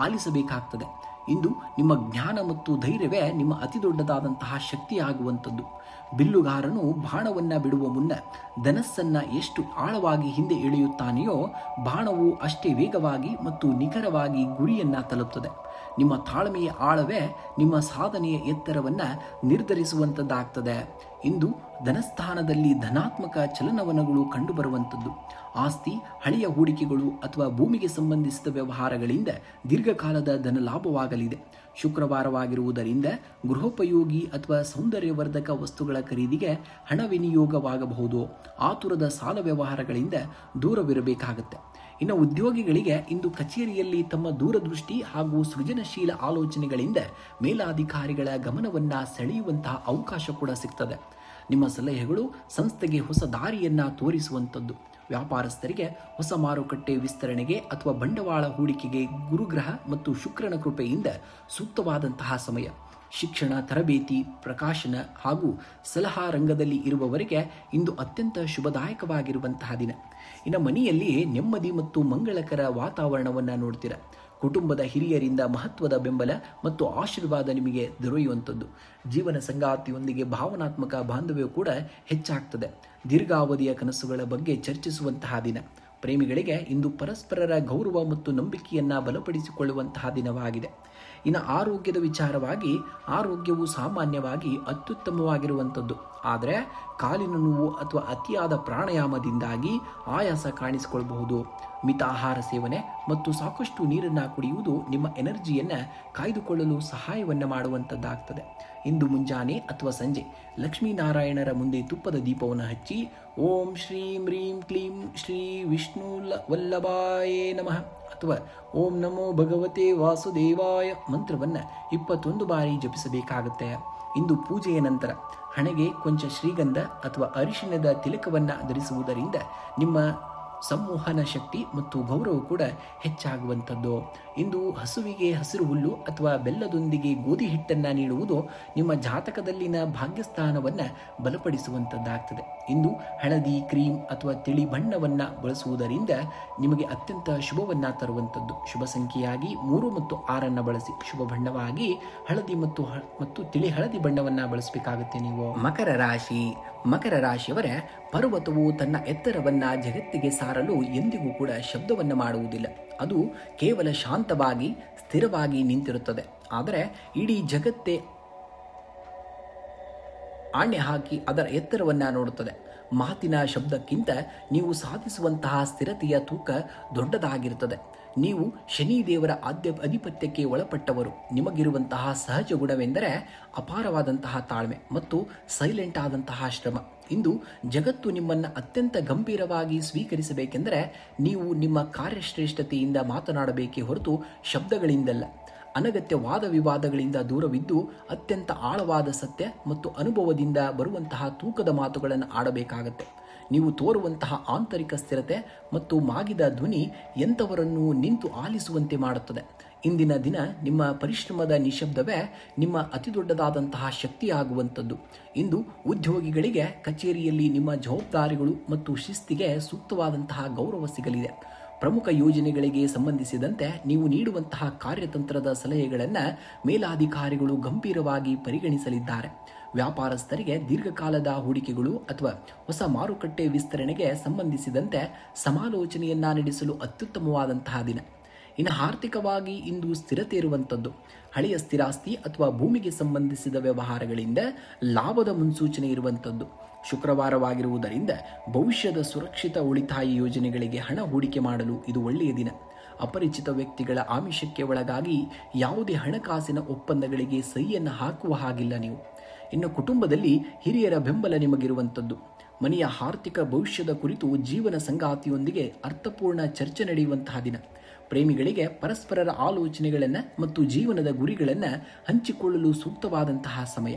ಆಲಿಸಬೇಕಾಗ್ತದೆ. ಇಂದು ನಿಮ್ಮ ಜ್ಞಾನ ಮತ್ತು ಧೈರ್ಯವೇ ನಿಮ್ಮ ಅತಿ ದೊಡ್ಡದಾದಂತಹ ಶಕ್ತಿಯಾಗುವಂಥದ್ದು. ಬಿಲ್ಲುಗಾರನು ಬಾಣವನ್ನು ಬಿಡುವ ಮುನ್ನ ಧನಸ್ಸನ್ನು ಎಷ್ಟು ಆಳವಾಗಿ ಹಿಂದೆ ಎಳೆಯುತ್ತಾನೆಯೋ ಬಾಣವು ಅಷ್ಟೇ ವೇಗವಾಗಿ ಮತ್ತು ನಿಖರವಾಗಿ ಗುರಿಯನ್ನು ತಲುಪುತ್ತದೆ. ನಿಮ್ಮ ತಾಳ್ಮೆಯ ಆಳವೇ ನಿಮ್ಮ ಸಾಧನೆಯ ಎತ್ತರವನ್ನು ನಿರ್ಧರಿಸುವಂಥದ್ದಾಗ್ತದೆ. ಇಂದು ಧನಸ್ಥಾನದಲ್ಲಿ ಧನಾತ್ಮಕ ಚಲನವಲನಗಳು ಕಂಡುಬರುವಂಥದ್ದು. ಆಸ್ತಿ, ಹಳೆಯ ಹೂಡಿಕೆಗಳು ಅಥವಾ ಭೂಮಿಗೆ ಸಂಬಂಧಿಸಿದ ವ್ಯವಹಾರಗಳಿಂದ ದೀರ್ಘಕಾಲದ ಧನ ಲಾಭವಾಗಲಿದೆ. ಶುಕ್ರವಾರವಾಗಿರುವುದರಿಂದ ಗೃಹೋಪಯೋಗಿ ಅಥವಾ ಸೌಂದರ್ಯವರ್ಧಕ ವಸ್ತುಗಳ ಖರೀದಿಗೆ ಹಣ ವಿನಿಯೋಗವಾಗಬಹುದು. ಆತುರದ ಸಾಲ ವ್ಯವಹಾರಗಳಿಂದ ದೂರವಿರಬೇಕಾಗುತ್ತೆ. ಇನ್ನು ಉದ್ಯೋಗಿಗಳಿಗೆ ಇಂದು ಕಚೇರಿಯಲ್ಲಿ ತಮ್ಮ ದೂರದೃಷ್ಟಿ ಹಾಗೂ ಸೃಜನಶೀಲ ಆಲೋಚನೆಗಳಿಂದ ಮೇಲಾಧಿಕಾರಿಗಳ ಗಮನವನ್ನು ಸೆಳೆಯುವಂತಹ ಅವಕಾಶ ಕೂಡ ಸಿಗ್ತದೆ. ನಿಮ್ಮ ಸಲಹೆಗಳು ಸಂಸ್ಥೆಗೆ ಹೊಸ ದಾರಿಯನ್ನು ತೋರಿಸುವಂಥದ್ದು. ವ್ಯಾಪಾರಸ್ಥರಿಗೆ ಹೊಸ ಮಾರುಕಟ್ಟೆ ವಿಸ್ತರಣೆಗೆ ಅಥವಾ ಬಂಡವಾಳ ಹೂಡಿಕೆಗೆ ಗುರುಗ್ರಹ ಮತ್ತು ಶುಕ್ರನ ಕೃಪೆಯಿಂದ ಸೂಕ್ತವಾದಂತಹ ಸಮಯ. ಶಿಕ್ಷಣ, ತರಬೇತಿ, ಪ್ರಕಾಶನ ಹಾಗೂ ಸಲಹಾ ರಂಗದಲ್ಲಿ ಇರುವವರಿಗೆ ಇಂದು ಅತ್ಯಂತ ಶುಭದಾಯಕವಾಗಿರುವಂತಹ ದಿನ. ಇನ್ನು ಮನೆಯಲ್ಲಿ ನೆಮ್ಮದಿ ಮತ್ತು ಮಂಗಳಕರ ವಾತಾವರಣವನ್ನು ನೋಡ್ತೀರ. ಕುಟುಂಬದ ಹಿರಿಯರಿಂದ ಮಹತ್ವದ ಬೆಂಬಲ ಮತ್ತು ಆಶೀರ್ವಾದ ನಿಮಗೆ ದೊರೆಯುವಂಥದ್ದು. ಜೀವನ ಸಂಗಾತಿಯೊಂದಿಗೆ ಭಾವನಾತ್ಮಕ ಬಾಂಧವ್ಯ ಕೂಡ ಹೆಚ್ಚಾಗ್ತದೆ. ದೀರ್ಘಾವಧಿಯ ಕನಸುಗಳ ಬಗ್ಗೆ ಚರ್ಚಿಸುವಂತಹ ದಿನ. ಪ್ರೇಮಿಗಳಿಗೆ ಇಂದು ಪರಸ್ಪರರ ಗೌರವ ಮತ್ತು ನಂಬಿಕೆಯನ್ನು ಬಲಪಡಿಸಿಕೊಳ್ಳುವಂತಹ ದಿನವಾಗಿದೆ. ಇನ್ನು ಆರೋಗ್ಯದ ವಿಚಾರವಾಗಿ ಆರೋಗ್ಯವು ಸಾಮಾನ್ಯವಾಗಿ ಅತ್ಯುತ್ತಮವಾಗಿರುವಂಥದ್ದು. ಆದರೆ ಕಾಲಿನ ನೋವು ಅಥವಾ ಅತಿಯಾದ ಪ್ರಾಣಾಯಾಮದಿಂದಾಗಿ ಆಯಾಸ ಕಾಣಿಸಿಕೊಳ್ಳಬಹುದು. ಮಿತ ಆಹಾರ ಸೇವನೆ ಮತ್ತು ಸಾಕಷ್ಟು ನೀರನ್ನು ಕುಡಿಯುವುದು ನಿಮ್ಮ ಎನರ್ಜಿಯನ್ನು ಕಾಯ್ದುಕೊಳ್ಳಲು ಸಹಾಯವನ್ನು ಮಾಡುವಂಥದ್ದಾಗ್ತದೆ. ಇಂದು ಮುಂಜಾನೆ ಅಥವಾ ಸಂಜೆ ಲಕ್ಷ್ಮೀನಾರಾಯಣರ ಮುಂದೆ ತುಪ್ಪದ ದೀಪವನ್ನು ಹಚ್ಚಿ ಓಂ ಶ್ರೀಂ ರೀಂ ಕ್ಲೀಂ ಶ್ರೀ ವಿಷ್ಣು ವಲ್ಲಭಾಯೇ ನಮಃ ಅಥವಾ ಓಂ ನಮೋ ಭಗವತೆ ವಾಸುದೇವಾಯ ಮಂತ್ರವನ್ನು 21 ಬಾರಿ ಜಪಿಸಬೇಕಾಗುತ್ತೆ. ಇಂದು ಪೂಜೆಯ ನಂತರ ಹಣೆಗೆ ಕೊಂಚ ಶ್ರೀಗಂಧ ಅಥವಾ ಅರಿಶಿಣದ ತಿಲಕವನ್ನು ಧರಿಸುವುದರಿಂದ ನಿಮ್ಮ ಸಂಮೋಹನ ಶಕ್ತಿ ಮತ್ತು ಗೌರವ ಕೂಡ ಹೆಚ್ಚಾಗುವಂಥದ್ದು. ಇಂದು ಹಸುವಿಗೆ ಹಸಿರು ಹುಲ್ಲು ಅಥವಾ ಬೆಲ್ಲದೊಂದಿಗೆ ಗೋಧಿ ಹಿಟ್ಟನ್ನು ನೀಡುವುದು ನಿಮ್ಮ ಜಾತಕದಲ್ಲಿನ ಭಾಗ್ಯಸ್ಥಾನವನ್ನು ಬಲಪಡಿಸುವಂಥದ್ದಾಗ್ತದೆ. ಇಂದು ಹಳದಿ, ಕ್ರೀಮ್ ಅಥವಾ ತಿಳಿ ಬಣ್ಣವನ್ನು ಬಳಸುವುದರಿಂದ ನಿಮಗೆ ಅತ್ಯಂತ ಶುಭವನ್ನು ತರುವಂಥದ್ದು. ಶುಭ ಸಂಖ್ಯೆಯಾಗಿ 3 ಮತ್ತು 6 ಬಳಸಿ. ಶುಭ ಬಣ್ಣವಾಗಿ ಹಳದಿ ಮತ್ತು ತಿಳಿ ಹಳದಿ ಬಣ್ಣವನ್ನು ಬಳಸಬೇಕಾಗುತ್ತೆ ನೀವು. ಮಕರ ರಾಶಿಯವರ ಪರ್ವತವು ತನ್ನ ಎತ್ತರವನ್ನು ಜಗತ್ತಿಗೆ ಸಾರಲು ಎಂದಿಗೂ ಕೂಡ ಶಬ್ದವನ್ನು ಮಾಡುವುದಿಲ್ಲ. ಅದು ಕೇವಲ ಶಾಂತವಾಗಿ ಸ್ಥಿರವಾಗಿ ನಿಂತಿರುತ್ತದೆ. ಆದರೆ ಇಡೀ ಜಗತ್ತೇ ಆಣೆ ಹಾಕಿ ಅದರ ಎತ್ತರವನ್ನು ನೋಡುತ್ತದೆ. ಮಾತಿನ ಶಬ್ದಕ್ಕಿಂತ ನೀವು ಸಾಧಿಸುವಂತಹ ಸ್ಥಿರತೆಯ ತೂಕ ದೊಡ್ಡದಾಗಿರುತ್ತದೆ. ನೀವು ಶನಿದೇವರ ಅಧಿಪತ್ಯಕ್ಕೆ ಒಳಪಟ್ಟವರು. ನಿಮಗಿರುವಂತಹ ಸಹಜ ಗುಣವೆಂದರೆ ಅಪಾರವಾದಂತಹ ತಾಳ್ಮೆ ಮತ್ತು ಸೈಲೆಂಟ್ ಆದಂತಹ ಶ್ರಮ. ಇಂದು ಜಗತ್ತು ನಿಮ್ಮನ್ನು ಅತ್ಯಂತ ಗಂಭೀರವಾಗಿ ಸ್ವೀಕರಿಸಬೇಕೆಂದರೆ ನೀವು ನಿಮ್ಮ ಕಾರ್ಯಶ್ರೇಷ್ಠತೆಯಿಂದ ಮಾತನಾಡಬೇಕೇ ಹೊರತು ಶಬ್ದಗಳಿಂದಲ್ಲ. ಅನಗತ್ಯ ವಾದ ವಿವಾದಗಳಿಂದ ದೂರವಿದ್ದು ಅತ್ಯಂತ ಆಳವಾದ ಸತ್ಯ ಮತ್ತು ಅನುಭವದಿಂದ ಬರುವಂತಹ ತೂಕದ ಮಾತುಗಳನ್ನು ಆಡಬೇಕಾಗತ್ತೆ. ನೀವು ತೋರುವಂತಹ ಆಂತರಿಕ ಸ್ಥಿರತೆ ಮತ್ತು ಮಾಗಿದ ಧ್ವನಿ ಎಂಥವರನ್ನು ನಿಂತು ಆಲಿಸುವಂತೆ ಮಾಡುತ್ತದೆ. ಇಂದಿನ ದಿನ ನಿಮ್ಮ ಪರಿಶ್ರಮದ ನಿಶಬ್ದವೇ ನಿಮ್ಮ ಅತಿದೊಡ್ಡದಾದಂತಹ ಶಕ್ತಿಯಾಗುವಂಥದ್ದು. ಇಂದು ಉದ್ಯೋಗಿಗಳಿಗೆ ಕಚೇರಿಯಲ್ಲಿ ನಿಮ್ಮ ಜವಾಬ್ದಾರಿಗಳು ಮತ್ತು ಶಿಸ್ತಿಗೆ ಸೂಕ್ತವಾದಂತಹ ಗೌರವ ಸಿಗಲಿದೆ. ಪ್ರಮುಖ ಯೋಜನೆಗಳಿಗೆ ಸಂಬಂಧಿಸಿದಂತೆ ನೀವು ನೀಡುವಂತಹ ಕಾರ್ಯತಂತ್ರದ ಸಲಹೆಗಳನ್ನು ಮೇಲಾಧಿಕಾರಿಗಳು ಗಂಭೀರವಾಗಿ ಪರಿಗಣಿಸಲಿದ್ದಾರೆ. ವ್ಯಾಪಾರಸ್ಥರಿಗೆ ದೀರ್ಘಕಾಲದ ಹೂಡಿಕೆಗಳು ಅಥವಾ ಹೊಸ ಮಾರುಕಟ್ಟೆ ವಿಸ್ತರಣೆಗೆ ಸಂಬಂಧಿಸಿದಂತೆ ಸಮಾಲೋಚನೆಯನ್ನ ನಡೆಸಲು ಅತ್ಯುತ್ತಮವಾದಂತಹ ದಿನ. ಇನ್ನು ಆರ್ಥಿಕವಾಗಿ ಇಂದು ಸ್ಥಿರತೆ ಇರುವಂಥದ್ದು. ಹಳೆಯ ಸ್ಥಿರಾಸ್ತಿ ಅಥವಾ ಭೂಮಿಗೆ ಸಂಬಂಧಿಸಿದ ವ್ಯವಹಾರಗಳಿಂದ ಲಾಭದ ಮುನ್ಸೂಚನೆ ಇರುವಂಥದ್ದು. ಶುಕ್ರವಾರವಾಗಿರುವುದರಿಂದ ಭವಿಷ್ಯದ ಸುರಕ್ಷಿತ ಉಳಿತಾಯ ಯೋಜನೆಗಳಿಗೆ ಹಣ ಹೂಡಿಕೆ ಮಾಡಲು ಇದು ಒಳ್ಳೆಯ ದಿನ. ಅಪರಿಚಿತ ವ್ಯಕ್ತಿಗಳ ಆಮಿಷಕ್ಕೆ ಒಳಗಾಗಿ ಯಾವುದೇ ಹಣಕಾಸಿನ ಒಪ್ಪಂದಗಳಿಗೆ ಸಹಿಯನ್ನು ಹಾಕುವ ಹಾಗಿಲ್ಲ ನೀವು. ಇನ್ನು ಕುಟುಂಬದಲ್ಲಿ ಹಿರಿಯರ ಬೆಂಬಲ ನಿಮಗಿರುವಂಥದ್ದು. ಮನೆಯ ಆರ್ಥಿಕ ಭವಿಷ್ಯದ ಕುರಿತು ಜೀವನ ಸಂಗಾತಿಯೊಂದಿಗೆ ಅರ್ಥಪೂರ್ಣ ಚರ್ಚೆ ನಡೆಯುವಂತಹ ದಿನ. ಪ್ರೇಮಿಗಳಿಗೆ ಪರಸ್ಪರರ ಆಲೋಚನೆಗಳನ್ನು ಮತ್ತು ಜೀವನದ ಗುರಿಗಳನ್ನು ಹಂಚಿಕೊಳ್ಳಲು ಸೂಕ್ತವಾದಂತಹ ಸಮಯ.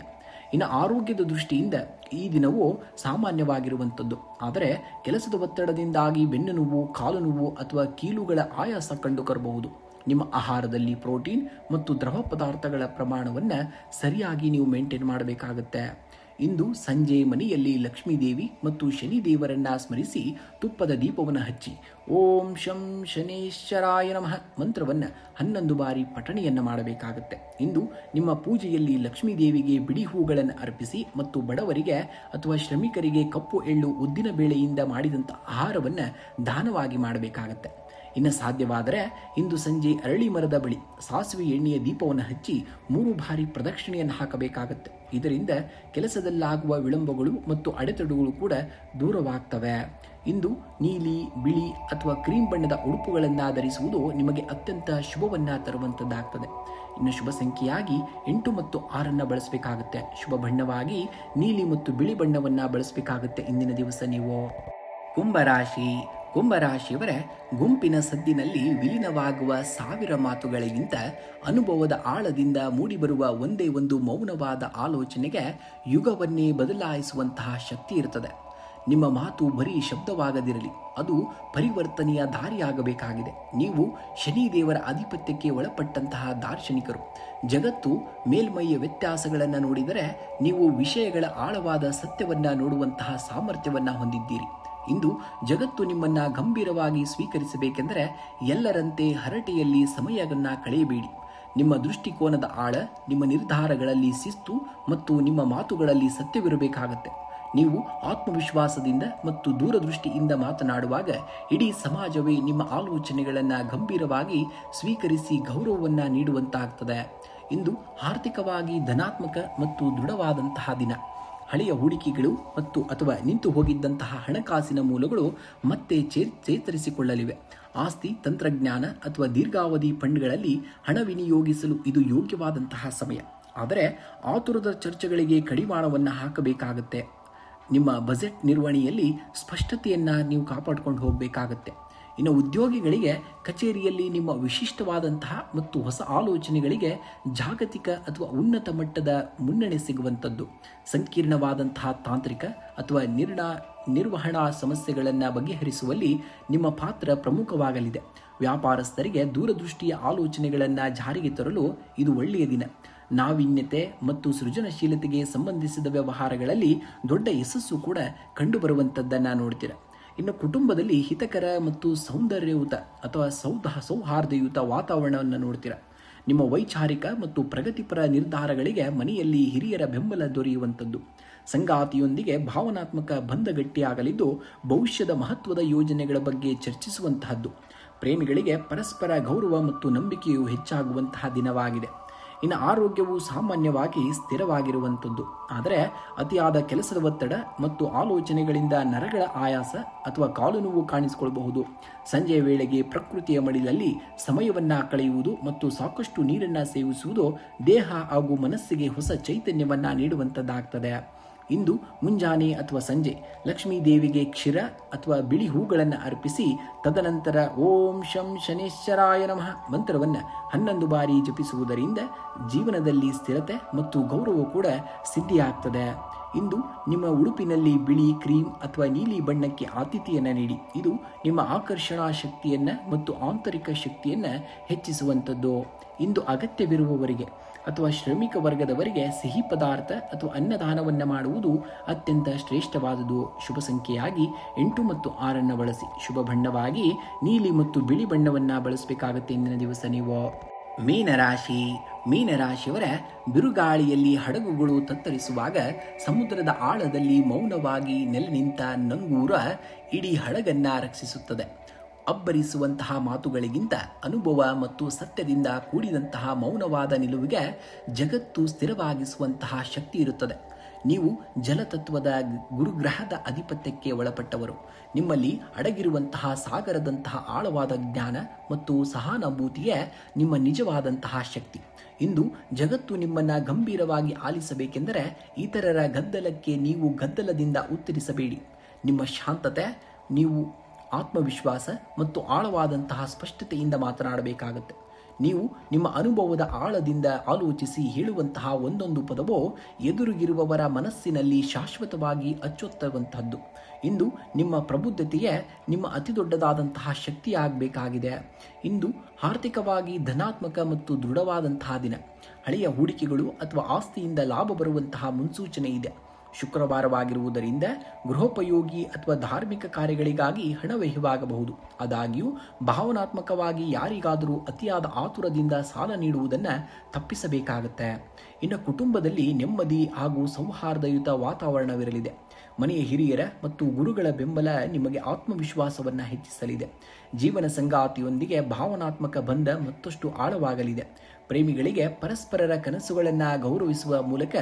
ಇನ್ನು ಆರೋಗ್ಯದ ದೃಷ್ಟಿಯಿಂದ ಈ ದಿನವು ಸಾಮಾನ್ಯವಾಗಿರುವಂಥದ್ದು. ಆದರೆ ಕೆಲಸದ ಒತ್ತಡದಿಂದಾಗಿ ಬೆನ್ನು ನೋವು, ಕಾಲು ನೋವು ಅಥವಾ ಕೀಲುಗಳ ಆಯಾಸ ಕಂಡುಬರಬಹುದು. ನಿಮ್ಮ ಆಹಾರದಲ್ಲಿ ಪ್ರೋಟೀನ್ ಮತ್ತು ದ್ರವ ಪದಾರ್ಥಗಳ ಪ್ರಮಾಣವನ್ನು ಸರಿಯಾಗಿ ನೀವು ಮೇಂಟೈನ್ ಮಾಡಬೇಕಾಗುತ್ತೆ. ಇಂದು ಸಂಜೆ ಮನೆಯಲ್ಲಿ ಲಕ್ಷ್ಮೀದೇವಿ ಮತ್ತು ಶನಿದೇವರನ್ನ ಸ್ಮರಿಸಿ ತುಪ್ಪದ ದೀಪವನ್ನು ಹಚ್ಚಿ ಓಂ ಶಂ ಶನೇಶ್ವರಾಯ ನಮಃ ಮಂತ್ರವನ್ನು 11 ಬಾರಿ ಪಠಣೆಯನ್ನು ಮಾಡಬೇಕಾಗುತ್ತೆ. ಇಂದು ನಿಮ್ಮ ಪೂಜೆಯಲ್ಲಿ ಲಕ್ಷ್ಮೀದೇವಿಗೆ ಬಿಡಿ ಹೂಗಳನ್ನು ಅರ್ಪಿಸಿ ಮತ್ತು ಬಡವರಿಗೆ ಅಥವಾ ಶ್ರಮಿಕರಿಗೆ ಕಪ್ಪು ಎಳ್ಳು ಉದ್ದಿನ ಬೇಳೆಯಿಂದ ಮಾಡಿದಂಥ ಆಹಾರವನ್ನು ದಾನವಾಗಿ ಮಾಡಬೇಕಾಗತ್ತೆ. ಇನ್ನು ಸಾಧ್ಯವಾದರೆ ಇಂದು ಸಂಜೆ ಅರಳಿ ಮರದ ಬಳಿ ಸಾಸಿವೆ ಎಣ್ಣೆಯ ದೀಪವನ್ನು ಹಚ್ಚಿ 3 ಬಾರಿ ಪ್ರದಕ್ಷಿಣೆಯನ್ನು ಹಾಕಬೇಕಾಗತ್ತೆ. ಇದರಿಂದ ಕೆಲಸದಲ್ಲಾಗುವ ವಿಳಂಬಗಳು ಮತ್ತು ಅಡೆತಡೆಗಳು ಕೂಡ ದೂರವಾಗ್ತವೆ. ಇಂದು ನೀಲಿ, ಬಿಳಿ ಅಥವಾ ಕ್ರೀಮ್ ಬಣ್ಣದ ಉಡುಪುಗಳನ್ನು ಧರಿಸುವುದು ನಿಮಗೆ ಅತ್ಯಂತ ಶುಭವನ್ನು ತರುವಂಥದ್ದಾಗ್ತದೆ. ಇನ್ನು ಶುಭ ಸಂಖ್ಯೆಯಾಗಿ 8 ಮತ್ತು 6 ಬಳಸಬೇಕಾಗುತ್ತೆ. ಶುಭ ಬಣ್ಣವಾಗಿ ನೀಲಿ ಮತ್ತು ಬಿಳಿ ಬಣ್ಣವನ್ನು ಬಳಸಬೇಕಾಗುತ್ತೆ ಇಂದಿನ ದಿವಸ ನೀವು. ಕುಂಭರಾಶಿಯವರ ಗುಂಪಿನ ಸದ್ದಿನಲ್ಲಿ ವಿಲೀನವಾಗುವ 1000 ಮಾತುಗಳಿಗಿಂತ ಅನುಭವದ ಆಳದಿಂದ ಮೂಡಿಬರುವ ಒಂದೇ ಒಂದು ಮೌನವಾದ ಆಲೋಚನೆಗೆ ಯುಗವನ್ನೇ ಬದಲಾಯಿಸುವಂತಹ ಶಕ್ತಿ ಇರುತ್ತದೆ. ನಿಮ್ಮ ಮಾತು ಬರೀ ಶಬ್ದವಾಗದಿರಲಿ, ಅದು ಪರಿವರ್ತನೆಯ ದಾರಿಯಾಗಬೇಕಾಗಿದೆ. ನೀವು ಶನಿದೇವರ ಆಧಿಪತ್ಯಕ್ಕೆ ಒಳಪಟ್ಟಂತಹ ದಾರ್ಶನಿಕರು. ಜಗತ್ತು ಮೇಲ್ಮೈಯ ವ್ಯತ್ಯಾಸಗಳನ್ನು ನೋಡಿದರೆ ನೀವು ವಿಷಯಗಳ ಆಳವಾದ ಸತ್ಯವನ್ನು ನೋಡುವಂತಹ ಸಾಮರ್ಥ್ಯವನ್ನು ಹೊಂದಿದ್ದೀರಿ. ಇಂದು ಜಗತ್ತು ನಿಮ್ಮನ್ನು ಗಂಭೀರವಾಗಿ ಸ್ವೀಕರಿಸಬೇಕೆಂದರೆ ಎಲ್ಲರಂತೆ ಹರಟೆಯಲ್ಲಿ ಸಮಯವನ್ನು ಕಳೆಯಬೇಡಿ. ನಿಮ್ಮ ದೃಷ್ಟಿಕೋನದ ಆಳ, ನಿಮ್ಮ ನಿರ್ಧಾರಗಳಲ್ಲಿ ಶಿಸ್ತು ಮತ್ತು ನಿಮ್ಮ ಮಾತುಗಳಲ್ಲಿ ಸತ್ಯವಿರಬೇಕಾಗತ್ತೆ. ನೀವು ಆತ್ಮವಿಶ್ವಾಸದಿಂದ ಮತ್ತು ದೂರದೃಷ್ಟಿಯಿಂದ ಮಾತನಾಡುವಾಗ ಇಡೀ ಸಮಾಜವೇ ನಿಮ್ಮ ಆಲೋಚನೆಗಳನ್ನು ಗಂಭೀರವಾಗಿ ಸ್ವೀಕರಿಸಿ ಗೌರವವನ್ನು ನೀಡುವಂತಾಗ್ತದೆ. ಇಂದು ಆರ್ಥಿಕವಾಗಿ ಧನಾತ್ಮಕ ಮತ್ತು ದೃಢವಾದಂತಹ ದಿನ. ಹಳೆಯ ಹೂಡಿಕೆಗಳು ಮತ್ತು ಅಥವಾ ನಿಂತು ಹೋಗಿದ್ದಂತಹ ಹಣಕಾಸಿನ ಮೂಲಗಳು ಮತ್ತೆ ಚೇತರಿಸಿಕೊಳ್ಳಲಿವೆ. ಆಸ್ತಿ, ತಂತ್ರಜ್ಞಾನ ಅಥವಾ ದೀರ್ಘಾವಧಿ ಫಂಡ್ಗಳಲ್ಲಿ ಹಣ ವಿನಿಯೋಗಿಸಲು ಇದು ಯೋಗ್ಯವಾದಂತಹ ಸಮಯ. ಆದರೆ ಆತುರದ ಚರ್ಚೆಗಳಿಗೆ ಕಡಿವಾಣವನ್ನು ಹಾಕಬೇಕಾಗತ್ತೆ. ನಿಮ್ಮ ಬಜೆಟ್ ನಿರ್ವಹಣೆಯಲ್ಲಿ ಸ್ಪಷ್ಟತೆಯನ್ನು ನೀವು ಕಾಪಾಡಿಕೊಂಡು ಹೋಗಬೇಕಾಗತ್ತೆ. ಇನ್ನು ಉದ್ಯೋಗಿಗಳಿಗೆ ಕಚೇರಿಯಲ್ಲಿ ನಿಮ್ಮ ವಿಶಿಷ್ಟವಾದಂತಹ ಮತ್ತು ಹೊಸ ಆಲೋಚನೆಗಳಿಗೆ ಜಾಗತಿಕ ಅಥವಾ ಉನ್ನತ ಮಟ್ಟದ ಮುನ್ನಡೆ ಸಿಗುವಂಥದ್ದು. ಸಂಕೀರ್ಣವಾದಂತಹ ತಾಂತ್ರಿಕ ಅಥವಾ ನಿರ್ವಹಣಾ ಸಮಸ್ಯೆಗಳನ್ನು ಬಗೆಹರಿಸುವಲ್ಲಿ ನಿಮ್ಮ ಪಾತ್ರ ಪ್ರಮುಖವಾಗಲಿದೆ. ವ್ಯಾಪಾರಸ್ಥರಿಗೆ ದೂರದೃಷ್ಟಿಯ ಆಲೋಚನೆಗಳನ್ನು ಜಾರಿಗೆ ತರಲು ಇದು ಒಳ್ಳೆಯ ದಿನ. ನಾವೀನ್ಯತೆ ಮತ್ತು ಸೃಜನಶೀಲತೆಗೆ ಸಂಬಂಧಿಸಿದ ವ್ಯವಹಾರಗಳಲ್ಲಿ ದೊಡ್ಡ ಯಶಸ್ಸು ಕೂಡ ಕಂಡುಬರುವಂಥದ್ದನ್ನು ನೋಡ್ತೀರ. ಇನ್ನು ಕುಟುಂಬದಲ್ಲಿ ಹಿತಕರ ಮತ್ತು ಸೌಂದರ್ಯಯುತ ಅಥವಾ ಸೌಹಾರ್ದಯುತ ವಾತಾವರಣವನ್ನು ನೋಡ್ತೀರ. ನಿಮ್ಮ ವೈಚಾರಿಕ ಮತ್ತು ಪ್ರಗತಿಪರ ನಿರ್ಧಾರಗಳಿಗೆ ಮನೆಯಲ್ಲಿ ಹಿರಿಯರ ಬೆಂಬಲ ದೊರೆಯುವಂಥದ್ದು. ಸಂಗಾತಿಯೊಂದಿಗೆ ಭಾವನಾತ್ಮಕ ಬಂಧ ಗಟ್ಟಿಯಾಗಲಿದ್ದು ಭವಿಷ್ಯದ ಮಹತ್ವದ ಯೋಜನೆಗಳ ಬಗ್ಗೆ ಚರ್ಚಿಸುವಂತಹದ್ದು. ಪ್ರೇಮಿಗಳಿಗೆ ಪರಸ್ಪರ ಗೌರವ ಮತ್ತು ನಂಬಿಕೆಯು ಹೆಚ್ಚಾಗುವಂತಹ ದಿನವಾಗಿದೆ. ಇನ್ನು ಆರೋಗ್ಯವು ಸಾಮಾನ್ಯವಾಗಿ ಸ್ಥಿರವಾಗಿರುವಂಥದ್ದು. ಆದರೆ ಅತಿಯಾದ ಕೆಲಸದ ಒತ್ತಡ ಮತ್ತು ಆಲೋಚನೆಗಳಿಂದ ನರಗಳ ಆಯಾಸ ಅಥವಾ ಕಾಲು ನೋವು ಕಾಣಿಸಿಕೊಳ್ಳಬಹುದು. ಸಂಜೆಯ ವೇಳೆಗೆ ಪ್ರಕೃತಿಯ ಮಡಿಲಲ್ಲಿ ಸಮಯವನ್ನು ಕಳೆಯುವುದು ಮತ್ತು ಸಾಕಷ್ಟು ನೀರನ್ನು ಸೇವಿಸುವುದು ದೇಹ ಹಾಗೂ ಮನಸ್ಸಿಗೆ ಹೊಸ ಚೈತನ್ಯವನ್ನು ನೀಡುವಂಥದ್ದಾಗ್ತದೆ. ಇಂದು ಮುಂಜಾನೆ ಅಥವಾ ಸಂಜೆ ಲಕ್ಷ್ಮೀ ದೇವಿಗೆ ಕ್ಷೀರ ಅಥವಾ ಬಿಳಿ ಹೂಗಳನ್ನು ಅರ್ಪಿಸಿ ತದನಂತರ ಓಂ ಶಂ ಶನೇಶ್ವರಾಯ ನಮಃ ಮಂತ್ರವನ್ನು 11 ಬಾರಿ ಜಪಿಸುವುದರಿಂದ ಜೀವನದಲ್ಲಿ ಸ್ಥಿರತೆ ಮತ್ತು ಗೌರವ ಕೂಡ ಸಿದ್ಧಿಯಾಗ್ತದೆ. ಇಂದು ನಿಮ್ಮ ಉಡುಪಿನಲ್ಲಿ ಬಿಳಿ, ಕ್ರೀಮ್ ಅಥವಾ ನೀಲಿ ಬಣ್ಣಕ್ಕೆ ಆತಿಥ್ಯವನ್ನು ನೀಡಿ. ಇದು ನಿಮ್ಮ ಆಕರ್ಷಣಾ ಶಕ್ತಿಯನ್ನು ಮತ್ತು ಆಂತರಿಕ ಶಕ್ತಿಯನ್ನು ಹೆಚ್ಚಿಸುವಂಥದ್ದು. ಇಂದು ಅಗತ್ಯವಿರುವವರಿಗೆ ಅಥವಾ ಶ್ರಮಿಕ ವರ್ಗದವರಿಗೆ ಸಿಹಿ ಪದಾರ್ಥ ಅಥವಾ ಅನ್ನದಾನವನ್ನು ಮಾಡುವುದು ಅತ್ಯಂತ ಶ್ರೇಷ್ಠವಾದುದು. ಶುಭ ಸಂಖ್ಯೆಯಾಗಿ 8 ಮತ್ತು 6 ಬಳಸಿ. ಶುಭ ಬಣ್ಣವಾಗಿ ನೀಲಿ ಮತ್ತು ಬಿಳಿ ಬಣ್ಣವನ್ನು ಬಳಸಬೇಕಾಗುತ್ತೆ ಇಂದಿನ ದಿವಸ ನೀವು. ಮೀನರಾಶಿಯವರ ಬಿರುಗಾಳಿಯಲ್ಲಿ ಹಡಗುಗಳು ತತ್ತರಿಸುವಾಗ ಸಮುದ್ರದ ಆಳದಲ್ಲಿ ಮೌನವಾಗಿ ನೆಲೆ ನಿಂತ ನಂಗೂರ ಇಡೀ ಹಡಗನ್ನ ರಕ್ಷಿಸುತ್ತದೆ. ಅಬ್ಬರಿಸುವಂತಹ ಮಾತುಗಳಿಗಿಂತ ಅನುಭವ ಮತ್ತು ಸತ್ಯದಿಂದ ಕೂಡಿದಂತಹ ಮೌನವಾದ ನಿಲುವಿಗೆ ಜಗತ್ತು ಸ್ಥಿರವಾಗಿಸುವಂತಹ ಶಕ್ತಿ ಇರುತ್ತದೆ. ನೀವು ಜಲತತ್ವದ ಗುರುಗ್ರಹದ ಅಧಿಪತ್ಯಕ್ಕೆ ಒಳಪಟ್ಟವರು. ನಿಮ್ಮಲ್ಲಿ ಅಡಗಿರುವಂತಹ ಸಾಗರದಂತಹ ಆಳವಾದ ಜ್ಞಾನ ಮತ್ತು ಸಹಾನುಭೂತಿಯೇ ನಿಮ್ಮ ನಿಜವಾದಂತಹ ಶಕ್ತಿ. ಇಂದು ಜಗತ್ತು ನಿಮ್ಮನ್ನು ಗಂಭೀರವಾಗಿ ಆಲಿಸಬೇಕೆಂದರೆ ಇತರರ ಗದ್ದಲಕ್ಕೆ ನೀವು ಗದ್ದಲದಿಂದ ಉತ್ತರಿಸಬೇಡಿ. ನಿಮ್ಮ ಶಾಂತತೆ, ನೀವು ಆತ್ಮವಿಶ್ವಾಸ ಮತ್ತು ಆಳವಾದಂತಹ ಸ್ಪಷ್ಟತೆಯಿಂದ ಮಾತನಾಡಬೇಕಾಗುತ್ತೆ. ನೀವು ನಿಮ್ಮ ಅನುಭವದ ಆಳದಿಂದ ಆಲೋಚಿಸಿ ಹೇಳುವಂತಹ ಒಂದೊಂದು ಪದವೋ ಎದುರಿಗಿರುವವರ ಮನಸ್ಸಿನಲ್ಲಿ ಶಾಶ್ವತವಾಗಿ ಅಚ್ಚೊತ್ತುವಂತಹದ್ದು. ಇಂದು ನಿಮ್ಮ ಪ್ರಬುದ್ಧತೆಯೇ ನಿಮ್ಮ ಅತಿ ದೊಡ್ಡದಾದಂತಹ ಶಕ್ತಿಯಾಗಬೇಕಾಗಿದೆ. ಇಂದು ಆರ್ಥಿಕವಾಗಿ ಧನಾತ್ಮಕ ಮತ್ತು ದೃಢವಾದಂತಹ ದಿನ. ಹಳೆಯ ಹೂಡಿಕೆಗಳು ಅಥವಾ ಆಸ್ತಿಯಿಂದ ಲಾಭ ಬರುವಂತಹ ಮುನ್ಸೂಚನೆ ಇದೆ. ಶುಕ್ರವಾರವಾಗಿರುವುದರಿಂದ ಗೃಹೋಪಯೋಗಿ ಅಥವಾ ಧಾರ್ಮಿಕ ಕಾರ್ಯಗಳಿಗಾಗಿ ಹಣ ವ್ಯಯವಾಗಬಹುದು. ಆದಾಗ್ಯೂ ಭಾವನಾತ್ಮಕವಾಗಿ ಯಾರಿಗಾದರೂ ಅತಿಯಾದ ಆತುರದಿಂದ ಸಾಲ ನೀಡುವುದನ್ನು ತಪ್ಪಿಸಬೇಕಾಗುತ್ತೆ. ಇನ್ನು ಕುಟುಂಬದಲ್ಲಿ ನೆಮ್ಮದಿ ಹಾಗೂ ಸೌಹಾರ್ದಯುತ ವಾತಾವರಣವಿರಲಿದೆ. ಮನೆಯ ಹಿರಿಯರ ಮತ್ತು ಗುರುಗಳ ಬೆಂಬಲ ನಿಮಗೆ ಆತ್ಮವಿಶ್ವಾಸವನ್ನು ಹೆಚ್ಚಿಸಲಿದೆ. ಜೀವನ ಸಂಗಾತಿಯೊಂದಿಗೆ ಭಾವನಾತ್ಮಕ ಬಂಧ ಮತ್ತಷ್ಟು ಆಳವಾಗಲಿದೆ. ಪ್ರೇಮಿಗಳಿಗೆ ಪರಸ್ಪರರ ಕನಸುಗಳನ್ನು ಗೌರವಿಸುವ ಮೂಲಕ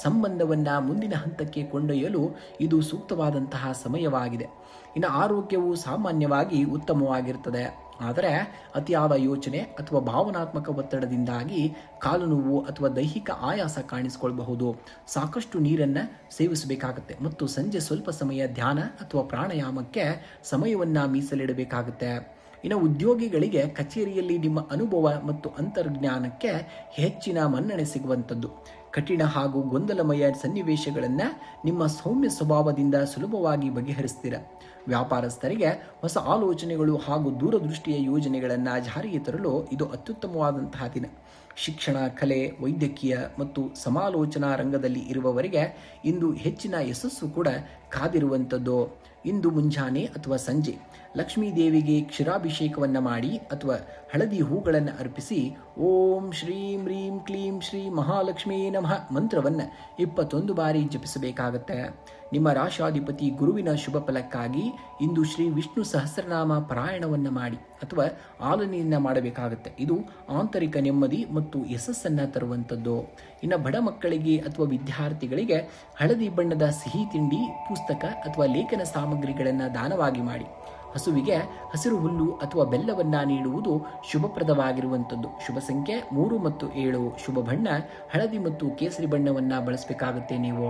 ಸಂಬಂಧವನ್ನು ಮುಂದಿನ ಹಂತಕ್ಕೆ ಕೊಂಡೊಯ್ಯಲು ಇದು ಸೂಕ್ತವಾದಂತಹ ಸಮಯವಾಗಿದೆ. ಇನ್ನು ಆರೋಗ್ಯವು ಸಾಮಾನ್ಯವಾಗಿ ಉತ್ತಮವಾಗಿರುತ್ತದೆ. ಆದರೆ ಅತಿಯಾದ ಯೋಚನೆ ಅಥವಾ ಭಾವನಾತ್ಮಕ ಒತ್ತಡದಿಂದಾಗಿ ಕಾಲು ನೋವು ಅಥವಾ ದೈಹಿಕ ಆಯಾಸ ಕಾಣಿಸಿಕೊಳ್ಳಬಹುದು. ಸಾಕಷ್ಟು ನೀರನ್ನು ಸೇವಿಸಬೇಕಾಗುತ್ತೆ ಮತ್ತು ಸಂಜೆ ಸ್ವಲ್ಪ ಸಮಯ ಧ್ಯಾನ ಅಥವಾ ಪ್ರಾಣಾಯಾಮಕ್ಕೆ ಸಮಯವನ್ನು ಮೀಸಲಿಡಬೇಕಾಗುತ್ತೆ. ಇನ್ನು ಉದ್ಯೋಗಿಗಳಿಗೆ ಕಚೇರಿಯಲ್ಲಿ ನಿಮ್ಮ ಅನುಭವ ಮತ್ತು ಅಂತರ್ಜ್ಞಾನಕ್ಕೆ ಹೆಚ್ಚಿನ ಮನ್ನಣೆ ಸಿಗುವಂಥದ್ದು. ಕಠಿಣ ಹಾಗೂ ಗೊಂದಲಮಯ ಸನ್ನಿವೇಶಗಳನ್ನು ನಿಮ್ಮ ಸೌಮ್ಯ ಸ್ವಭಾವದಿಂದ ಸುಲಭವಾಗಿ ಬಗೆಹರಿಸ್ತೀರ. ವ್ಯಾಪಾರಸ್ಥರಿಗೆ ಹೊಸ ಆಲೋಚನೆಗಳು ಹಾಗೂ ದೂರದೃಷ್ಟಿಯ ಯೋಜನೆಗಳನ್ನು ಜಾರಿಗೆ ತರಲು ಇದು ಅತ್ಯುತ್ತಮವಾದಂತಹ ದಿನ. ಶಿಕ್ಷಣ, ಕಲೆ, ವೈದ್ಯಕೀಯ ಮತ್ತು ಸಮಾಲೋಚನಾ ರಂಗದಲ್ಲಿ ಇರುವವರಿಗೆ ಇಂದು ಹೆಚ್ಚಿನ ಯಶಸ್ಸು ಕೂಡ ಕಾದಿರುವಂಥದ್ದು. ಇಂದು ಮುಂಜಾನೆ ಅಥವಾ ಸಂಜೆ ಲಕ್ಷ್ಮೀ ದೇವಿಗೆ ಕ್ಷೀರಾಭಿಷೇಕವನ್ನು ಮಾಡಿ ಅಥವಾ ಹಳದಿ ಹೂಗಳನ್ನು ಅರ್ಪಿಸಿ ಓಂ ಶ್ರೀಂ ರೀಂ ಕ್ಲೀಂ ಶ್ರೀ ಮಹಾಲಕ್ಷ್ಮೀ ನಮಃ ಮಂತ್ರವನ್ನು 21 ಬಾರಿ ಜಪಿಸಬೇಕಾಗತ್ತೆ. ನಿಮ್ಮ ರಾಶಾಧಿಪತಿ ಗುರುವಿನ ಶುಭ ಫಲಕ್ಕಾಗಿ ಇಂದು ಶ್ರೀ ವಿಷ್ಣು ಸಹಸ್ರನಾಮ ಪಾರಾಯಣವನ್ನು ಮಾಡಿ ಅಥವಾ ಆಲನೆಯನ್ನು ಮಾಡಬೇಕಾಗುತ್ತೆ. ಇದು ಆಂತರಿಕ ನೆಮ್ಮದಿ ಮತ್ತು ಯಶಸ್ಸನ್ನು ತರುವಂಥದ್ದು. ಇನ್ನು ಬಡ ಮಕ್ಕಳಿಗೆ ಅಥವಾ ವಿದ್ಯಾರ್ಥಿಗಳಿಗೆ ಹಳದಿ ಬಣ್ಣದ ಸಿಹಿ ತಿಂಡಿ, ಪುಸ್ತಕ ಅಥವಾ ಲೇಖನ ಸಾಮಗ್ರಿಗಳನ್ನು ದಾನವಾಗಿ ಮಾಡಿ. ಹಸುವಿಗೆ ಹಸಿರು ಹುಲ್ಲು ಅಥವಾ ಬೆಲ್ಲವನ್ನು ನೀಡುವುದು ಶುಭಪ್ರದವಾಗಿರುವಂಥದ್ದು. ಶುಭ ಸಂಖ್ಯೆ 3 ಮತ್ತು 7. ಶುಭ ಬಣ್ಣ ಹಳದಿ ಮತ್ತು ಕೇಸರಿ ಬಣ್ಣವನ್ನು ಬಳಸಬೇಕಾಗುತ್ತೆ ನೀವು.